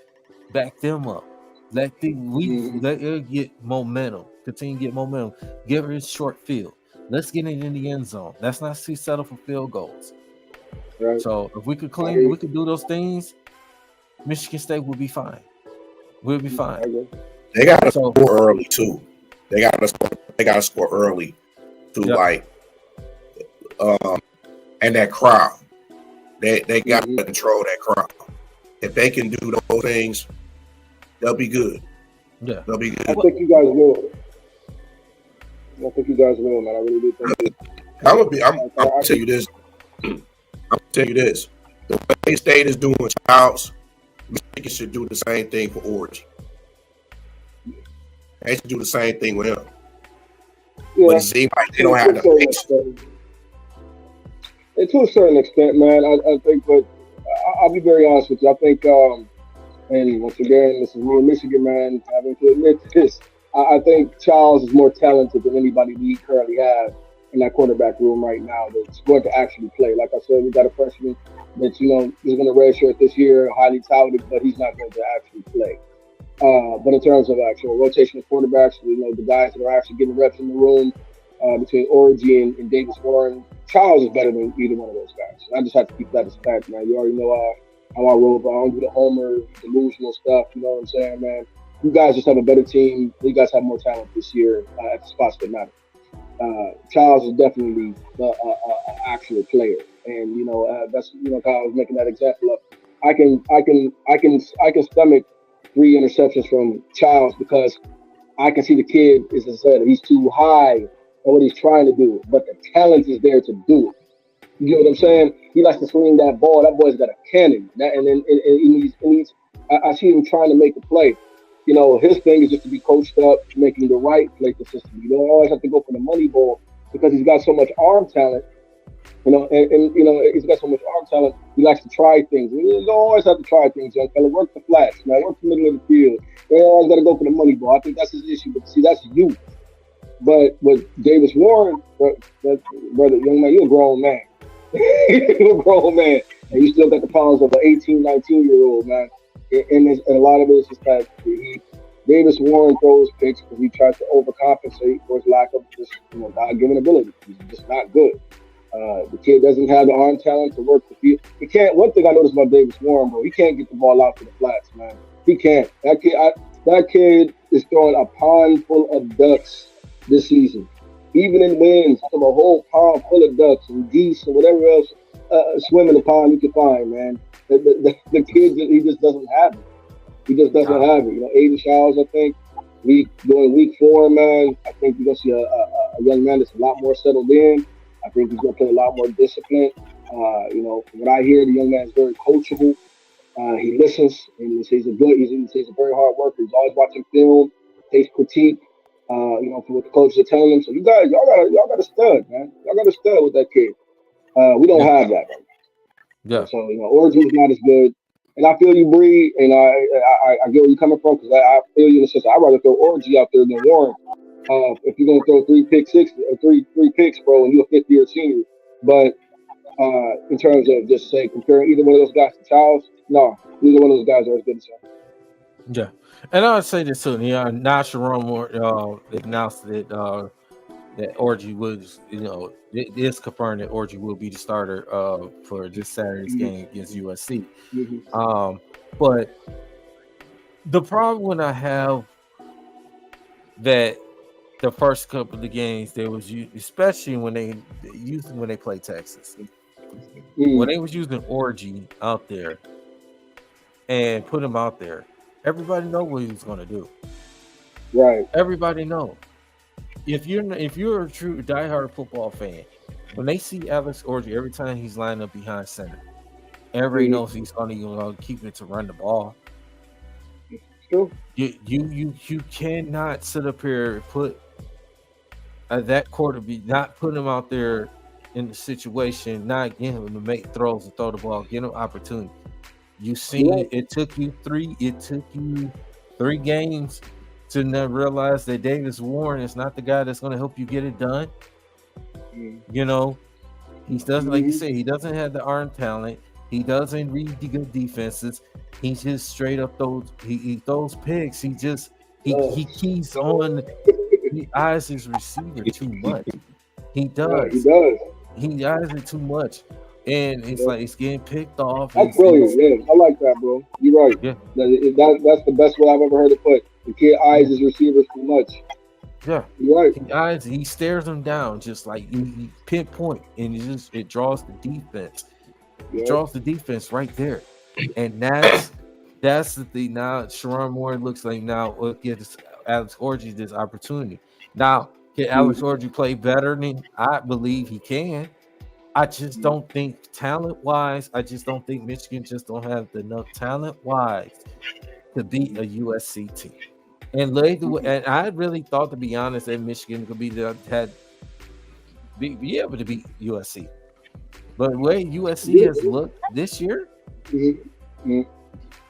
Back them up. Let it get momentum. Continue to get momentum. Give it a short field. Let's get it in the end zone. Let's not settle for field goals. Right. So if we could do those things, Michigan State will be fine. We'll be fine. They got to score early too. They got to score early too. Yep. And that crowd, they got to control that crowd. If they can do those things, they'll be good. Yeah, they'll be good. I think you guys will. Man. I really do think. I'm gonna tell you this. The way State is doing Childs, Michigan should do the same thing for Origin. They should do the same thing with him. Yeah. But it seems like they don't have the patience. And to a certain extent, man, I think, but I'll be very honest with you. I think, and once again, this is me, Michigan, man, having to admit this. I think Charles is more talented than anybody we currently have in that quarterback room right now that's going to actually play. Like I said, we got a freshman that is going to redshirt this year, highly touted, but he's not going to actually play. But in terms of actual rotation of quarterbacks, the guys that are actually getting reps in the room between Orgy and Davis Warren, Charles is better than either one of those guys. I just have to keep that as fact, man. You already know how I roll, but I don't do the homer, delusional stuff. You know what I'm saying, man? You guys just have a better team. You guys have more talent this year at the spots that matter. Charles is definitely an actual player, and that's how I was making that example of. I can stomach 3 interceptions from Charles because I can see the kid is he's too high on what he's trying to do, but the talent is there to do it. You know what I'm saying? He likes to swing that ball. That boy's got a cannon. I see him trying to make a play. His thing is just to be coached up, making the right play consistently. You don't always have to go for the money ball because he's got so much arm talent. He's got so much arm talent. He likes to try things. You don't always have to try things, young fella. Work the flats, man. Work the middle of the field. You don't always got to go for the money ball. I think that's his issue. But see, that's you. But with Davis Warren, brother, young man, you're a grown man. You're a grown man, and you still got the problems of an 18, 19-year-old, man. And a lot of it is just that Davis Warren throws picks because he tries to overcompensate for his lack of just God-given ability. He's just not good. The kid doesn't have the arm talent to work the field. He can't. One thing I noticed about Davis Warren, bro, he can't get the ball out to the flats, man. He can't. That kid is throwing a pond full of ducks this season. Even in wins, from a whole pond full of ducks and geese and whatever else swim in the pond you can find, man. The kid, he just doesn't have it. He just doesn't have it. Aiden Showers, I think, during week 4, man, I think you're going to see a young man that's a lot more settled in. I think he's going to play a lot more discipline. From what I hear, the young man is very coachable. He listens, and he's a very hard worker. He's always watching film, takes critique, from what the coaches are telling him. So y'all got a stud, man. Y'all got a stud with that kid. We don't have that right now. Yeah. So Origin's not as good, and I feel you, Bree, and I get where you're coming from because I feel you in the sense I'd rather throw Orgy out there than Warren. If you're gonna throw 3 picks, bro, and you're a 5th-year senior, but in terms of just say comparing either one of those guys to Charles, no, neither one of those guys are as good as him. Yeah, and I would say this too. Now Sharon announced that Orgy was, it is confirmed that Orgy will be the starter for this Saturday's game against USC. But the problem I have that the first couple of games there was, especially when they play Texas, when they was using Orgy out there and put him out there, everybody know what he was going to do. Right. Everybody know. If you're a true diehard football fan, when they see Alex Orgy every time he's lined up behind center, everybody knows he's going to keep it to run the ball. True. You cannot sit up here and put that quarterback, not put him out there in the situation, not get him to make throws and throw the ball, get him opportunity. You seen it took you 3 games to not realize that Davis Warren is not the guy that's going to help you get it done. He doesn't, like you say, he doesn't have the arm talent. He doesn't read the good defenses. He just straight up he throws picks. He keys on. He eyes his receiver too much. He does. He eyes it too much, and it's like it's getting picked off. That's brilliant. Yeah, I like that, bro. You're right. Yeah. That's the best way I've ever heard it put. The kid eyes his receivers too much. Yeah, you're right. He stares them down just like he pinpoint, and it draws the defense. It draws the defense right there, and that's the thing. Now Sharon Moore looks like now gives Alex Orgy this opportunity. Now, can Alex Orgy play better than I believe he can? I just don't think talent-wise. I just don't think Michigan just don't have enough talent-wise to beat a USC team. And I really thought, to be honest, that Michigan could be able to beat USC. But the way USC has looked this year, it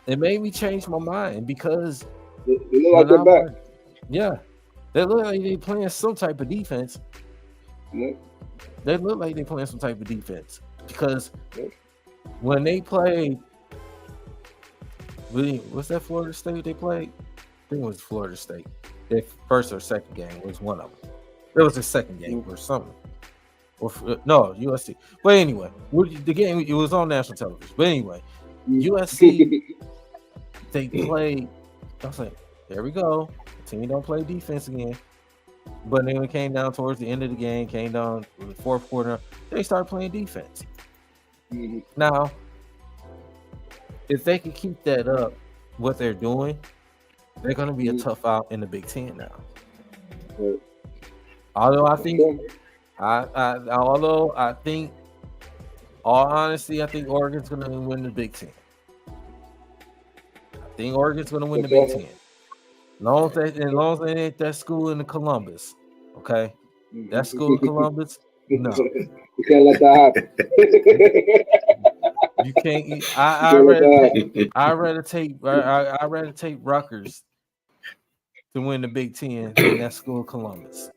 made me change my mind because they look like they're back. Yeah, they look like they're playing some type of defense. They look like they're playing some type of defense because when they played, what's that Florida State they played? I think it was Florida State. Their first or second game was one of them. It was the second game or something. Or no, USC. But anyway, the game, it was on national television. But anyway, USC, they played. I was like, there we go. The team don't play defense again. But then it came down towards the end of the game, came down to the fourth quarter, they started playing defense. Now, if they can keep that up, what they're doing, they're going to be a tough out in the Big Ten now. Although I think, all honesty, I think Oregon's going to win the Big Ten. I think Oregon's going to win the Big Ten. As long as they ain't that school in the Columbus, okay? That school in Columbus, no. You can't let that happen. You can't. I'd rather take Rutgers to win the Big Ten than that school in Columbus.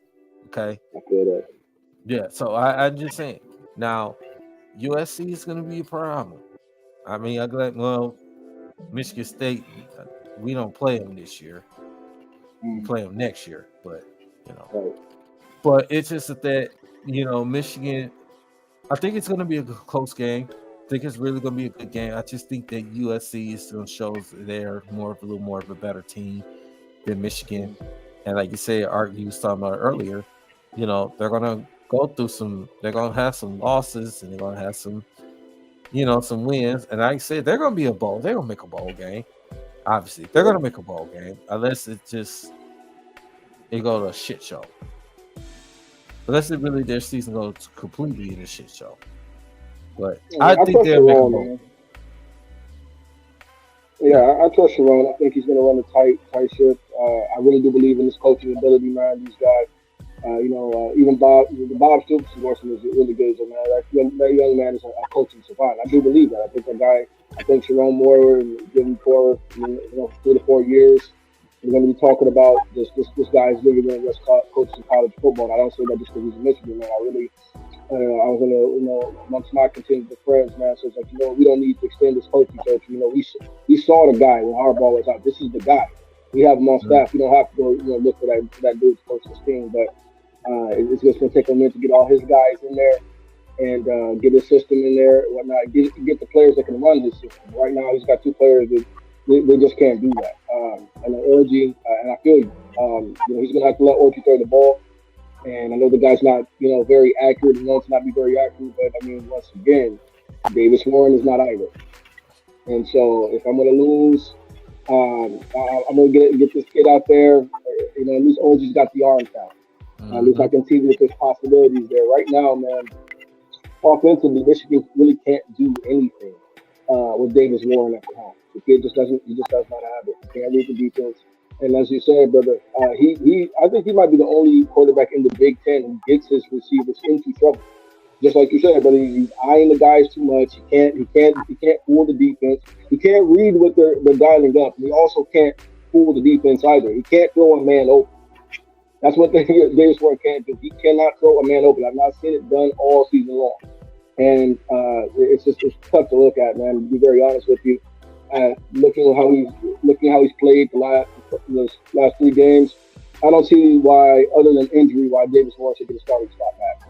Okay. I feel that. Yeah. So I'm just saying. Now, USC is going to be a problem. I mean, I'm glad. Well, Michigan State, we don't play them this year. We play them next year, but but it's just that Michigan. I think it's going to be a close game. I think it's really going to be a good game. I just think that USC still shows they're a little more of a better team than Michigan. And like you said, Art, you was talking about earlier, they're going to go through they're going to have some losses and they're going to have some wins. And like I said, they're going to be they're going to make a bowl game. Obviously, they're going to make a bowl game unless it go to a shit show. Unless their season goes completely in a shit show. But I think they'll make a bowl. Yeah, I trust Sharon. I think he's going to run a tight ship. I really do believe in his coaching ability, man. These guys, even Bob Stoops is really good. So, man, that young man is a coaching savant. I do believe that. I think Sharon Moore, give him 3 to 4 years, we're going to be talking about this guy's really going to coach some college football. And I don't say that just because he's in Michigan, man. I was going to, amongst my contingent of friends, man. So it's like, we don't need to extend this coaching search. We saw the guy when Harbaugh was out. This is the guy. We have him on staff. We don't have to go, look for that dude to coach this team. But it's just going to take a minute to get all his guys in there and get his system in there and whatnot. Get the players that can run his system. Right now, he's got 2 players that they just can't do that. And Orgy, and I feel you. He's going to have to let Orgy throw the ball. And I know the guy's not, very accurate. He wants to not be very accurate. But, I mean, once again, Davis Warren is not either. And so if I'm going to lose, I'm going to get this kid out there. At least Orgy's got the arm talent. At least I can see that there's possibilities there. Right now, man, offensively, Michigan really can't do anything with Davis Warren at the helm. The kid does not have it. He can't read the defense. And as you said, brother, I think he might be the only quarterback in the Big Ten who gets his receivers into trouble. Just like you said, brother, he's eyeing the guys too much. He can't fool the defense. He can't read what they're dialing up. And he also can't fool the defense either. He can't throw a man open. That's what Davis Warren can't do. He cannot throw a man open. I've not seen it done all season long. And it's tough to look at, man. To be very honest with you, looking how he's played the last 3 games, I don't see why, other than injury, why Davis Warren should get a starting spot back.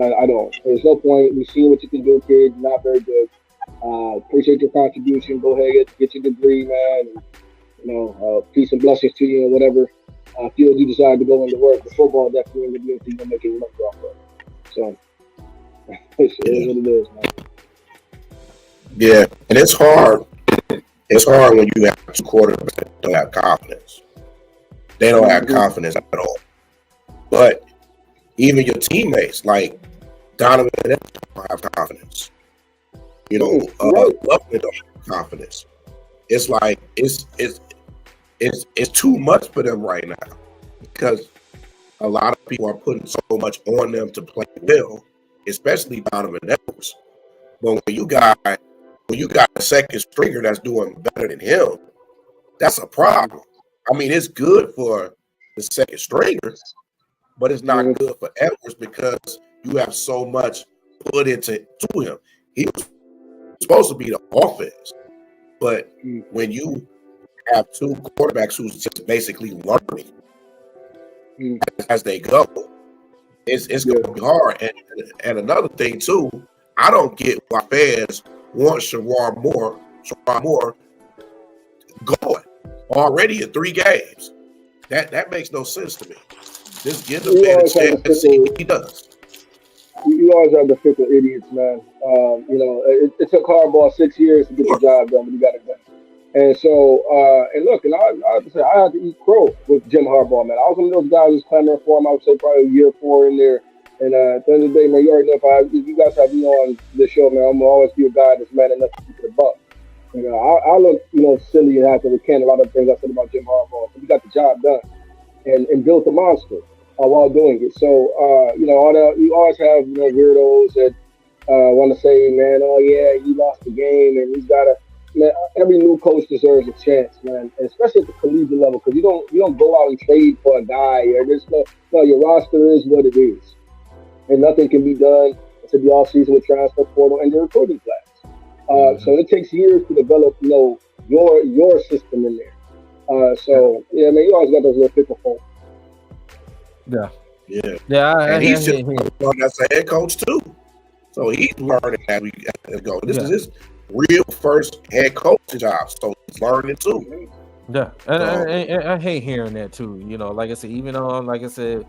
I don't. There's no point. We've seen what you can do, kid. You're not very good. Appreciate your contribution. Go ahead, get your degree, man. And, peace and blessings to you, or whatever field you decide to go into work. The football definitely ain't going to be making you look off of. So, it is what it is, man. Yeah, and it's hard. It's hard when you have 2 quarterbacks that don't have confidence. They don't have confidence at all. But even your teammates, like Donovan, don't have confidence. Buckner don't have confidence. It's like it's too much for them right now because a lot of people are putting so much on them to play well, especially Donovan Edwards. But when you got a second stringer that's doing better than him, that's a problem. I mean, it's good for the second stringers, but it's not good for Edwards because you have so much put into him. He was supposed to be the offense, but when you have two quarterbacks who's just basically learning as they go, it's going to be hard. And another thing too, I don't get why fans want Sherrone Moore going already in 3 games. That makes no sense to me. Just give the man a chance and see what he does. You always have the fickle idiots, man. It took Harbaugh 6 years to get the job done, but he got it done. And so, and look, and I have to say, I had to eat crow with Jim Harbaugh, man. I was one of those guys who's clamoring for him. I would say probably year 4 in there. And at the end of the day, man, you already know if you guys have me on this show, man, I'm gonna always be a guy that's man enough to keep the buck. And I look, silly and have to recant a lot of things I said about Jim Harbaugh, but he got the job done and built a monster while doing it. So, you always have weirdos that want to say, man, oh yeah, he lost the game and he's got to. Man, every new coach deserves a chance, man, and especially at the collegiate level, because you don't go out and trade for a guy. Or there's no, your roster is what it is, and nothing can be done until the offseason with transfer portal and the recruiting class. So it takes years to develop, your system in there. So yeah, man, you always got those little fickle folk. Yeah. And he's just learning as a head coach too. So he's learning as we go. This is his real first head coaching job, so he's learning too. Yeah, and I hate hearing that too. Like I said, even though, like I said,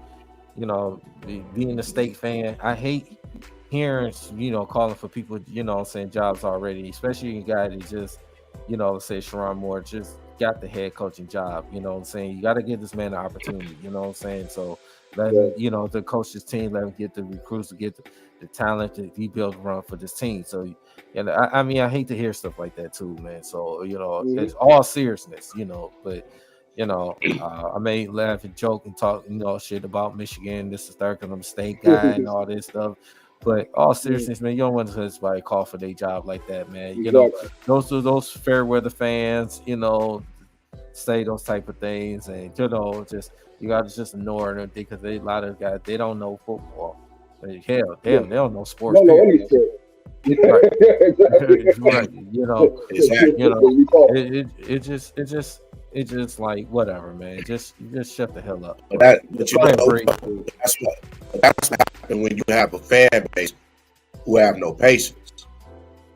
being a State fan, I hate hearing, calling for people, saying jobs already, especially a guy that just, say Sherrone Moore just got the head coaching job. You got to give this man an opportunity. So let him, the coach's team, let him get the recruits, to get the talent that he built run for this team. So, I mean, I hate to hear stuff like that too, man. So, it's all seriousness, but, I may laugh and joke and talk, shit about Michigan. This is third because I'm a State guy and all this stuff. But all seriousness, man, you don't want to somebody call for their job like that, man. Those fair weather fans, say those type of things, and just you got to just ignore them because a lot of guys, they don't know football. Hell, they don't know sports. Right. Right. It's just like whatever, man. Just shut the hell up. That's what happens when you have a fan base who have no patience.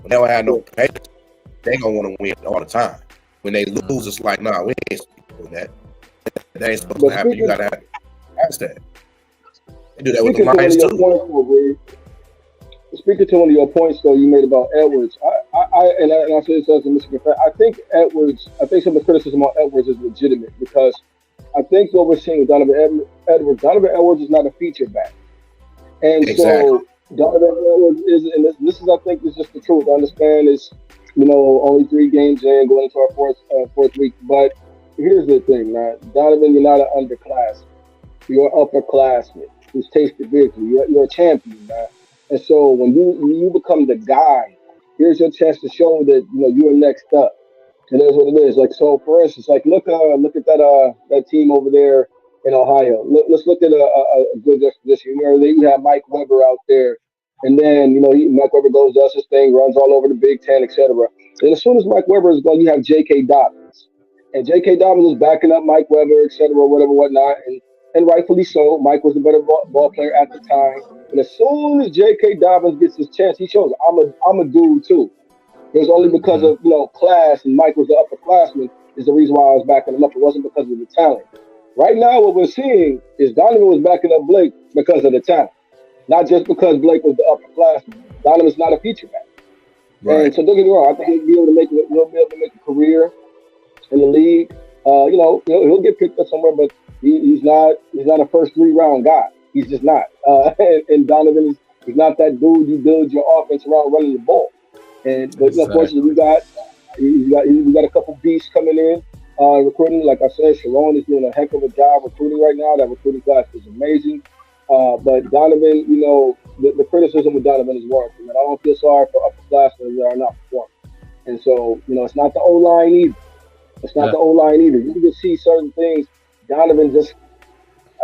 When they don't have no patience, they gonna want to win all the time. When they lose, it's like, nah, we ain't doing that. That ain't supposed to happen. You gotta ask that. They do that with the Lions too. Speaking to one of your points, though, you made about Edwards, I say this as a Michigan fan, I think some of the criticism on Edwards is legitimate because I think what we're seeing with Donovan Edwards is not a feature back. And so Donovan Edwards is, and this is, I think, is just the truth. I understand it's, only 3 games in, going into our fourth week. But here's the thing, man. Donovan, you're not an underclassman. You're an upperclassman who's tasted victory. You're a champion, man. And so when you become the guy, here's your chance to show that you're next up. And that's what it is. Like, so for instance, like look at that team over there in Ohio. Let's look at a good disposition. You have Mike Weber out there, and then Mike Weber goes, does his thing, runs all over the Big Ten, etc. And as soon as Mike Weber is gone, you have J.K. Dobbins, and J.K. Dobbins is backing up Mike Weber, etc., whatnot, and rightfully so. Mike was the better ball player at the time. And as soon as J.K. Dobbins gets his chance, he shows I'm a dude too. It was only because of class, and Mike was the upperclassman is the reason why I was backing him up. It wasn't because of the talent. Right now, what we're seeing is Donovan was backing up Blake because of the talent, not just because Blake was the upperclassman. Donovan's not a feature back. Right. And so don't get me wrong, I think he'll be able to make a career in the league. He'll get picked up somewhere, but he's not a first 3-round guy. He's just not. And Donovan is not that dude you build your offense around running the ball. But unfortunately, we got a couple beasts coming in recruiting. Like I said, Sherrone is doing a heck of a job recruiting right now. That recruiting class is amazing. But Donovan, the criticism with Donovan is warranted. And I don't feel sorry for upperclassmen that are not performing. And so, it's not the O-line either. You can see certain things. Donovan just,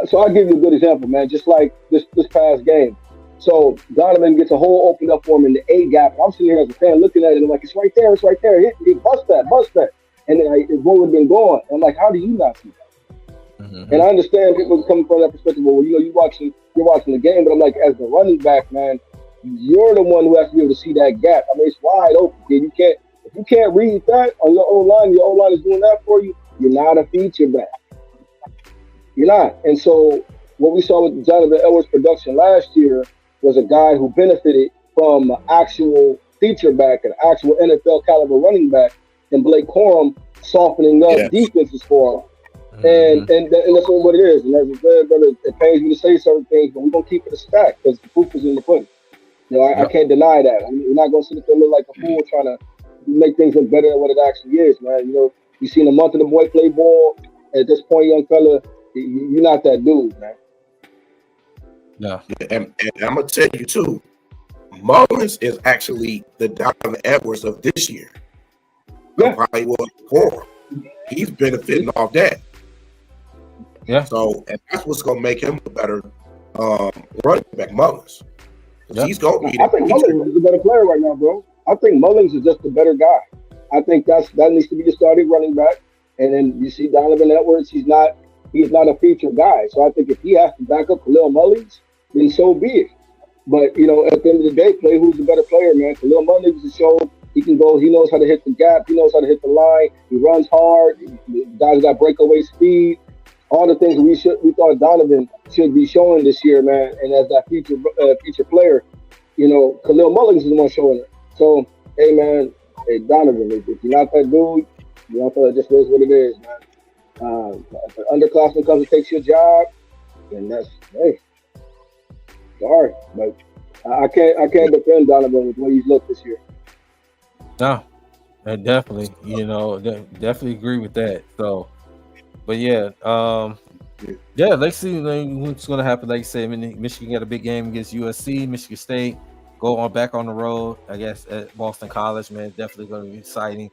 So I'll give you a good example, man. Just like this past game. So Donovan gets a hole opened up for him in the A gap. I'm sitting here as a fan looking at it and I'm like, it's right there, it's right there. He bust that. And then his ball would have been gone. I'm like, how do you not see that? Mm-hmm. And I understand people coming from that perspective. Well, you're watching the game, but I'm like, as the running back, man, you're the one who has to be able to see that gap. I mean, it's wide open, kid. If you can't read that on your own line, your own line is doing that for you, you're not a feature back. You're not. And so what we saw with Jonathan Edwards' production last year was a guy who benefited from an actual feature back, an actual NFL caliber running back, and Blake Corum softening up defenses for him. And that's what it is. And as I said, brother, it pains me to say certain things, but we're gonna keep it a stack because the proof is in the pudding. I can't deny that. We're not gonna sit there and look like a fool trying to make things look better than what it actually is, man. You seen a month of the boy play ball. At this point, young fella, you're not that dude, man. No. And I'm gonna tell you too, Mullins is actually the Donovan Edwards of this year. Yeah. Probably was before. He's benefiting off that. Yeah. So, and that's what's gonna make him a better running back, Mullins. Yep. He's gonna be. I think Mullins is a better player right now, bro. I think Mullins is just a better guy. I think that needs to be the starting running back. And then you see Donovan Edwards. He's not a featured guy. So I think if he has to back up Khalil Mullins, then so be it. But at the end of the day, play who's the better player, man. Khalil Mullins has shown he can go. He knows how to hit the gap. He knows how to hit the line. He runs hard. The guy's got breakaway speed. All the things we thought Donovan should be showing this year, man. And as that feature player, Khalil Mullins is the one showing it. So, hey, man, Donovan, if you're not that dude, it just is what it is, man. If an underclassman comes and takes your job, then that's, hey, sorry, but I can't defend Donovan with what he's looked this year. No, I definitely, definitely agree with that. So, but yeah, let's see what's going to happen. Like you said, Michigan got a big game against USC. Michigan State go back on the road, I guess, at Boston College, man. Definitely going to be exciting.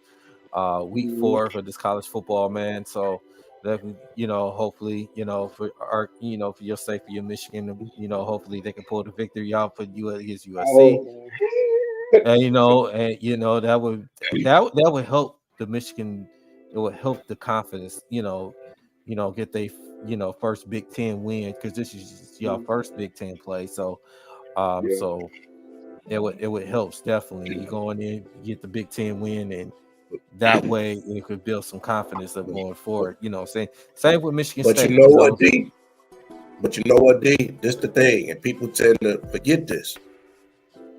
Week 4 for this college football, man. So definitely, hopefully, for our, for your sake, for your Michigan, hopefully they can pull the victory out for you against USC. And that would help the Michigan. It would help the confidence, get they first Big Ten win, because this is your first Big Ten play. So so it would help definitely. You go in there, get the Big Ten win, and that way it could build some confidence of going forward. Same with Michigan State. But you know what, D? This the thing, and people tend to forget this.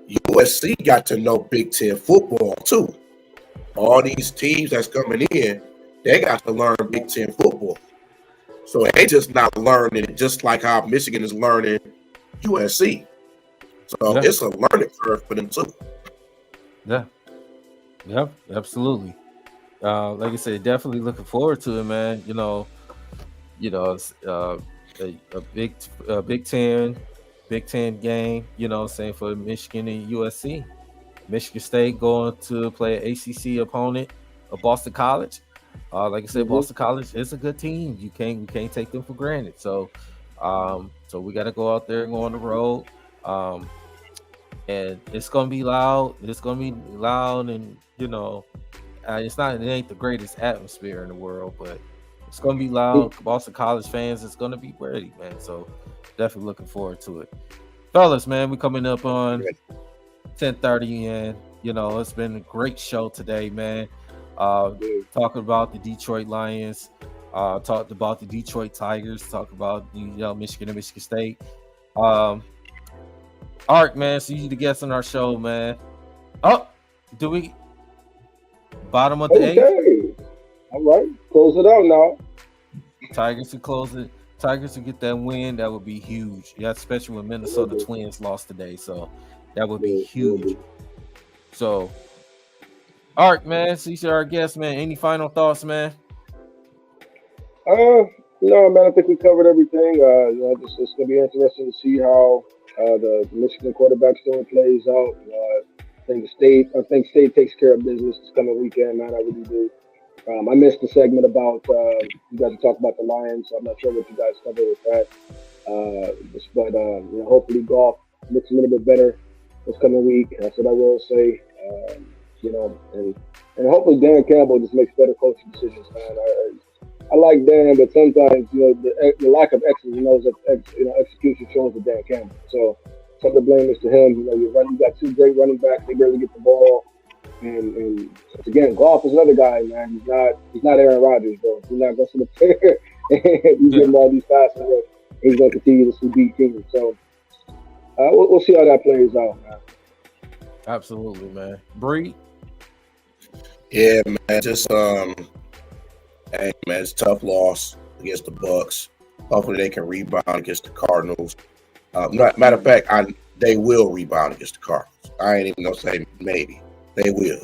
USC got to know Big Ten football too. All these teams that's coming in, they got to learn Big Ten football. So they just not learning it just like how Michigan is learning USC. So it's a learning curve for them too. Yeah. Yep, absolutely. Like I said, definitely looking forward to it, man. A Big Ten game, for Michigan and USC. Michigan State going to play an ACC opponent of Boston College. Like I said, Boston College is a good team. We can't take them for granted. So we got to go out there and go on the road. And it's gonna be loud. And it ain't the greatest atmosphere in the world, but it's gonna be loud. Boston College fans, it's gonna be ready, man. So definitely looking forward to it, fellas. Man, we coming up on 10:30, and it's been a great show today, man. Talking about the Detroit Lions, talked about the Detroit Tigers, talked about Michigan and Michigan State. Art, man, so you the guest on our show, man. Oh, do we bottom of the 8th? All right, close it out now. Tigers to close it. Tigers to get that win, that would be huge. Yeah, especially when Minnesota Twins lost today, so that would be huge. So, Art, man, so you're our guest, man. Any final thoughts, man? No, man, I think we covered everything. It's gonna be interesting to see how the Michigan quarterback story plays out. I think State takes care of business this coming weekend, man. I really do. I missed the segment about you guys talked about the Lions. So I'm not sure what you guys covered with that. But hopefully golf looks a little bit better this coming week. That's what I will say. And hopefully Dan Campbell just makes better coaching decisions, man. I like Dan, but sometimes the lack of execution shows with Dan Campbell. So some of the blame is to him. You got two great running backs. They barely get the ball. And again, golf is another guy, man. He's not Aaron Rodgers, bro. He's not going to sit there and give him all these passes. He's going to continue to beat teams. So we'll see how that plays out, man. Absolutely, man. Bree? Yeah, man. Just hey, man, it's a tough loss against the Bucs. Hopefully, they can rebound against the Cardinals. Matter of fact, they will rebound against the Cardinals. I ain't even gonna say maybe. They will.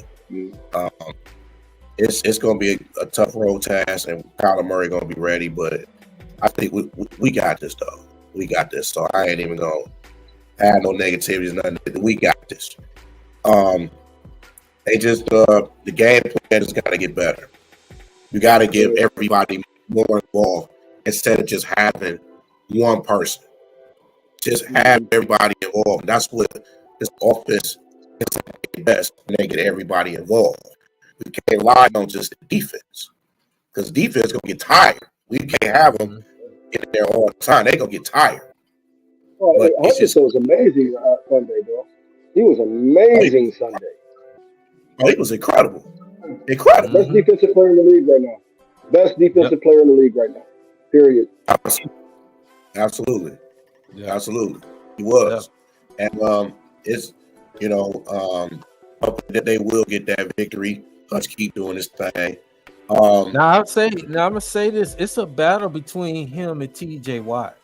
It's going to be a tough road task, and Kyler Murray going to be ready. But I think we got this, though. We got this. So I ain't even going to add no negativities. Nothing. We got this. They just the game plan has got to get better. You got to give everybody more involved instead of just having one person. Just have everybody involved. That's what this offense is the best when they get everybody involved. We can't rely on just the defense because defense is going to get tired. We can't have them in there all the time. They're going to get tired. Well, Hutchinson was amazing Sunday, bro. He was amazing Sunday. Oh, he was incredible. Incredible. Best defensive player in the league right now. Best defensive player in the league right now. Period. Absolutely. Yeah. Absolutely. He was. Yeah. And it's, hoping that they will get that victory. Let's keep doing this thing. I'm gonna say this. It's a battle between him and TJ Watt.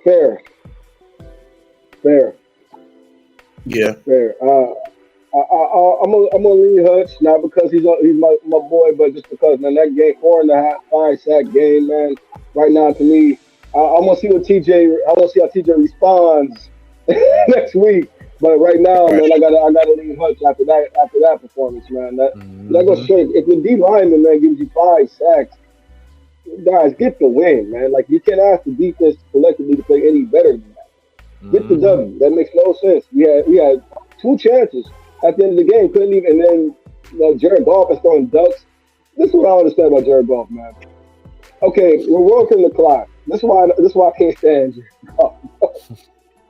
Fair. Yeah. Fair. I'm gonna lean Hutch, not because he's my boy, but just because, man, that game 4.5 sack game, man. Right now, to me, I want to see how TJ responds next week. But right now, man, I gotta lean Hutch after that performance, man. That goes straight. If your D lineman, man, gives you 5 sacks, guys, get the win, man. Like, you can't ask the defense collectively to play any better than that. Get the W. That makes no sense. We had 2 chances at the end of the game, couldn't even. And then Jared Goff is throwing ducks. This is what I understand about Jared Goff, man. Okay, we're working the clock. This is why I can't stand Jared Goff.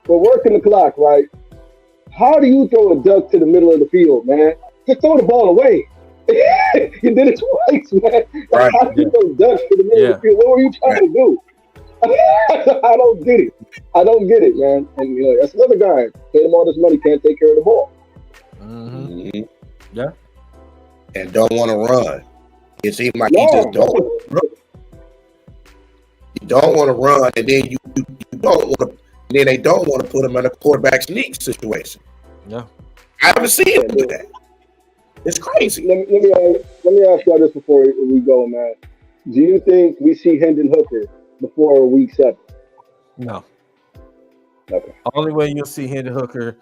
We're working the clock, right? How do you throw a duck to the middle of the field, man? Just throw the ball away. You did it twice, man. Right. How do you throw ducks to the middle of the field? What were you trying to do? I don't get it, man. And that's another guy. Paid him all this money, can't take care of the ball. Yeah. And don't want to run. It seems like he just don't run. You don't want to run, and then you don't want to. Then they don't want to put him in a quarterback sneak situation. Yeah, I haven't seen him do that. It's crazy. Let me ask y'all this before we go, man. Do you think we see Hendon Hooker before week 7? No. Okay. Only way you'll see Hendon Hooker.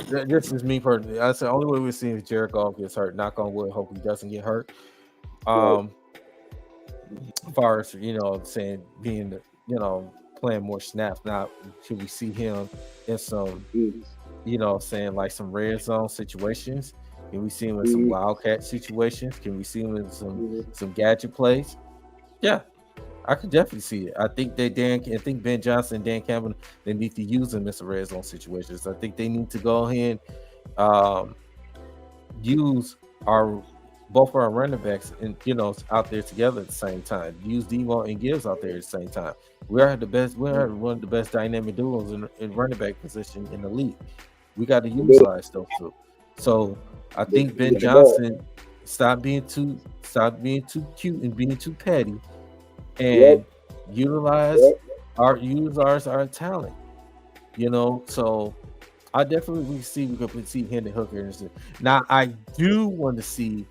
This is me personally. I said only way we'll see is Jared Goff gets hurt. Knock on wood. Hope he doesn't get hurt. As far as saying being playing more snaps. Now, should we see him in some, saying like some red zone situations? Can we see him in some wildcat situations? Can we see him in some gadget plays? Yeah, I could definitely see it. I think Ben Johnson and Dan Campbell, they need to use him in some red zone situations. I think they need to go ahead and use both our running backs and out there together at the same time. Use Devo and Gibbs out there at the same time. We're one of the best dynamic duos in running back position in the league. We got to utilize those two. So I think Ben Johnson stop being too cute and being too petty, and utilize our talent. So I definitely we could see Hendon Hooker. Now I do want to see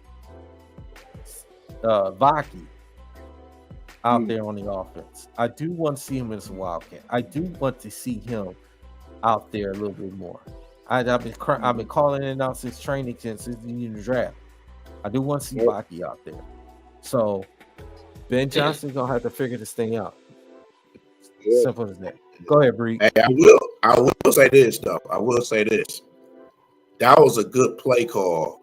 Vaki out there on the offense. I do want to see him as a wildcat. I do want to see him out there a little bit more. I've been calling it out since training, since the draft. I do want to see Baki out there. So Ben Johnson's gonna have to figure this thing out. Simple as that. Go ahead, Bree. Hey, I will say this though. I will say this. That was a good play call.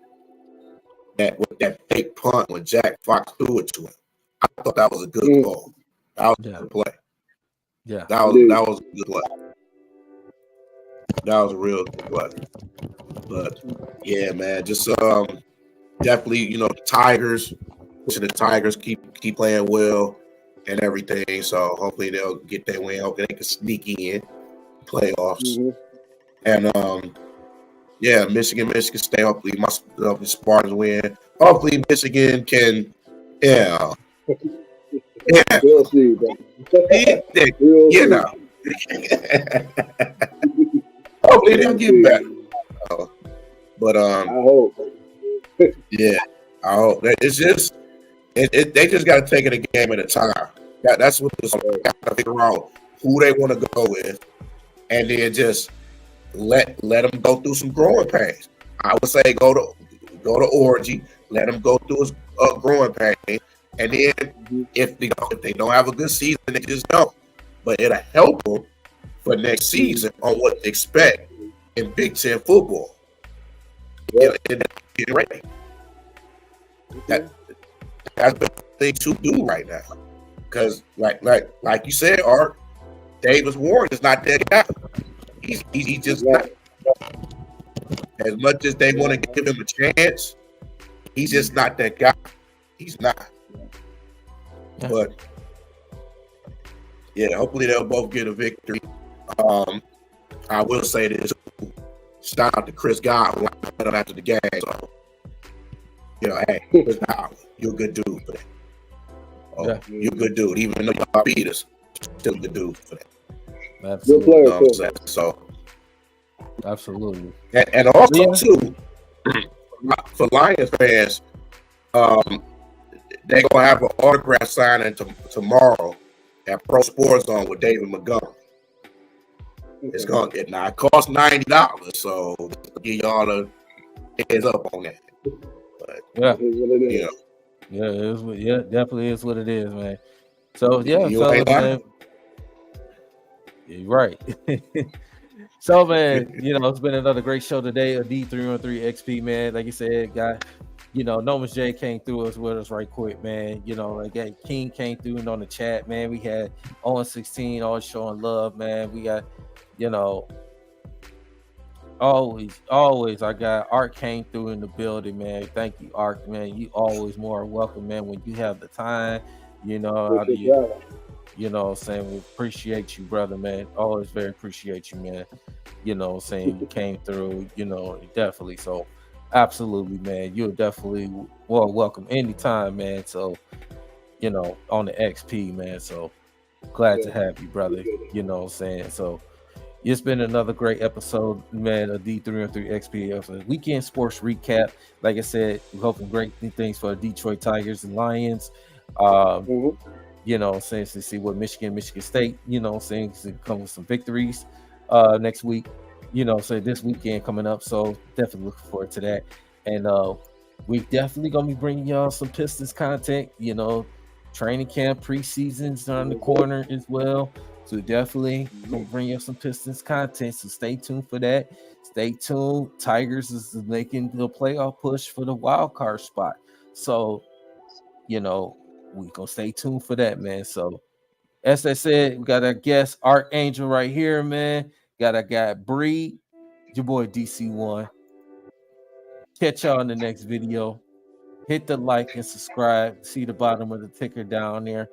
With that fake punt when Jack Fox threw it to him. I thought that was a good call. That was a good play. Yeah. That was a good play. That was a real good play. But yeah, man, just definitely, the Tigers. The Tigers keep playing well and everything. So hopefully they'll get their win. Hopefully they can sneak in playoffs. And yeah, Michigan State. Hopefully my Spartans win. Hopefully Michigan can. Yeah. We'll see, bro. Hopefully they'll get better. But I hope. Yeah, I hope. It's just they just got to take it a game at a time. That's what this got to figure out who they want to go with, and then just let them go through some growing pains. I would say go to Orgy, let them go through his growing pain, and then if they don't have a good season, they just don't. But it'll help them for next season on what to expect in Big Ten football. That's the thing to do right now, because like you said, Art, Davis Warren is not that guy. He's just not. As much as they want to give him a chance, he's just not that guy. He's not. But yeah, hopefully they'll both get a victory. I will say this: shout out to Chris Godwin after the game. So, hey, Chris Godwin, you're a good dude for that. You're a good dude, even though y'all beat us, still a good dude for that. Absolutely. So, absolutely. And also too, for Lions fans, they're gonna have an autograph signing tomorrow at Pro Sports Zone with David Montgomery. It's gonna it costs $90, so give y'all a heads up on that. But, definitely is what it is, man. So fellas, man. You're right. So, man, it's been another great show today of D313XP, man. Like you said, guy, Nomas J came through with us right quick, man. King came through on the chat, man. We had Owen 16 always showing love, man. We got, always I got Art came through in the building, man. Thank you, Art, man. You always more welcome, man, when you have the time, saying we appreciate you, brother, man. Always very appreciate you, man. Saying you came through, definitely. So absolutely, man. You're definitely welcome anytime, man. So, on the XP, man. So glad to have you, brother. So it's been another great episode, man, of D313XP of a weekend sports recap. Like I said, we're hoping great things for the Detroit Tigers and Lions. To see what Michigan State, to come with some victories next week, this weekend coming up. So definitely looking forward to that. And we definitely gonna be bringing y'all some Pistons content, training camp, preseason's on the corner as well. So definitely gonna bring you some Pistons content. So stay tuned for that. Stay tuned. Tigers is making the playoff push for the wild card spot. So, we gonna stay tuned for that, man. So, as I said, we got our guest Archangel right here, man. Got our guy Bree, your boy DC1. Catch y'all in the next video. Hit the like and subscribe. See the bottom of the ticker down there.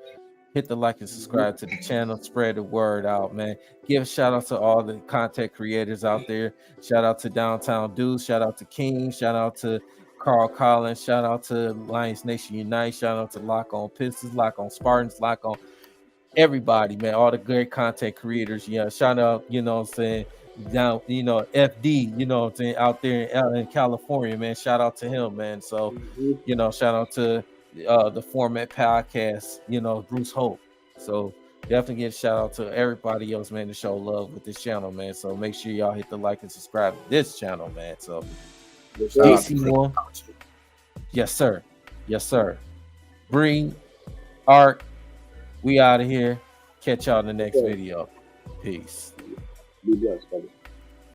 Hit the like and subscribe to the channel. Spread the word out, man. Give a shout out to all the content creators out there. Shout out to Downtown Dudes. Shout out to King. Shout out to Carl Collins. Shout out to Lions Nation Unite. Shout out to Lock On Pistons, Lock On Spartans, Lock On everybody, man. All the great content creators. Yeah, shout out, down, FD, out there in California, man. Shout out to him, man. So, shout out to the Format Podcast, Bruce Hope. So definitely give a shout out to everybody else, man, to show love with this channel, man. So make sure y'all hit the like and subscribe to this channel, man. So DC1, Yes, sir. Yes, sir. Bree, Art, we out of here. Catch y'all in the next video. Peace. Be blessed, buddy.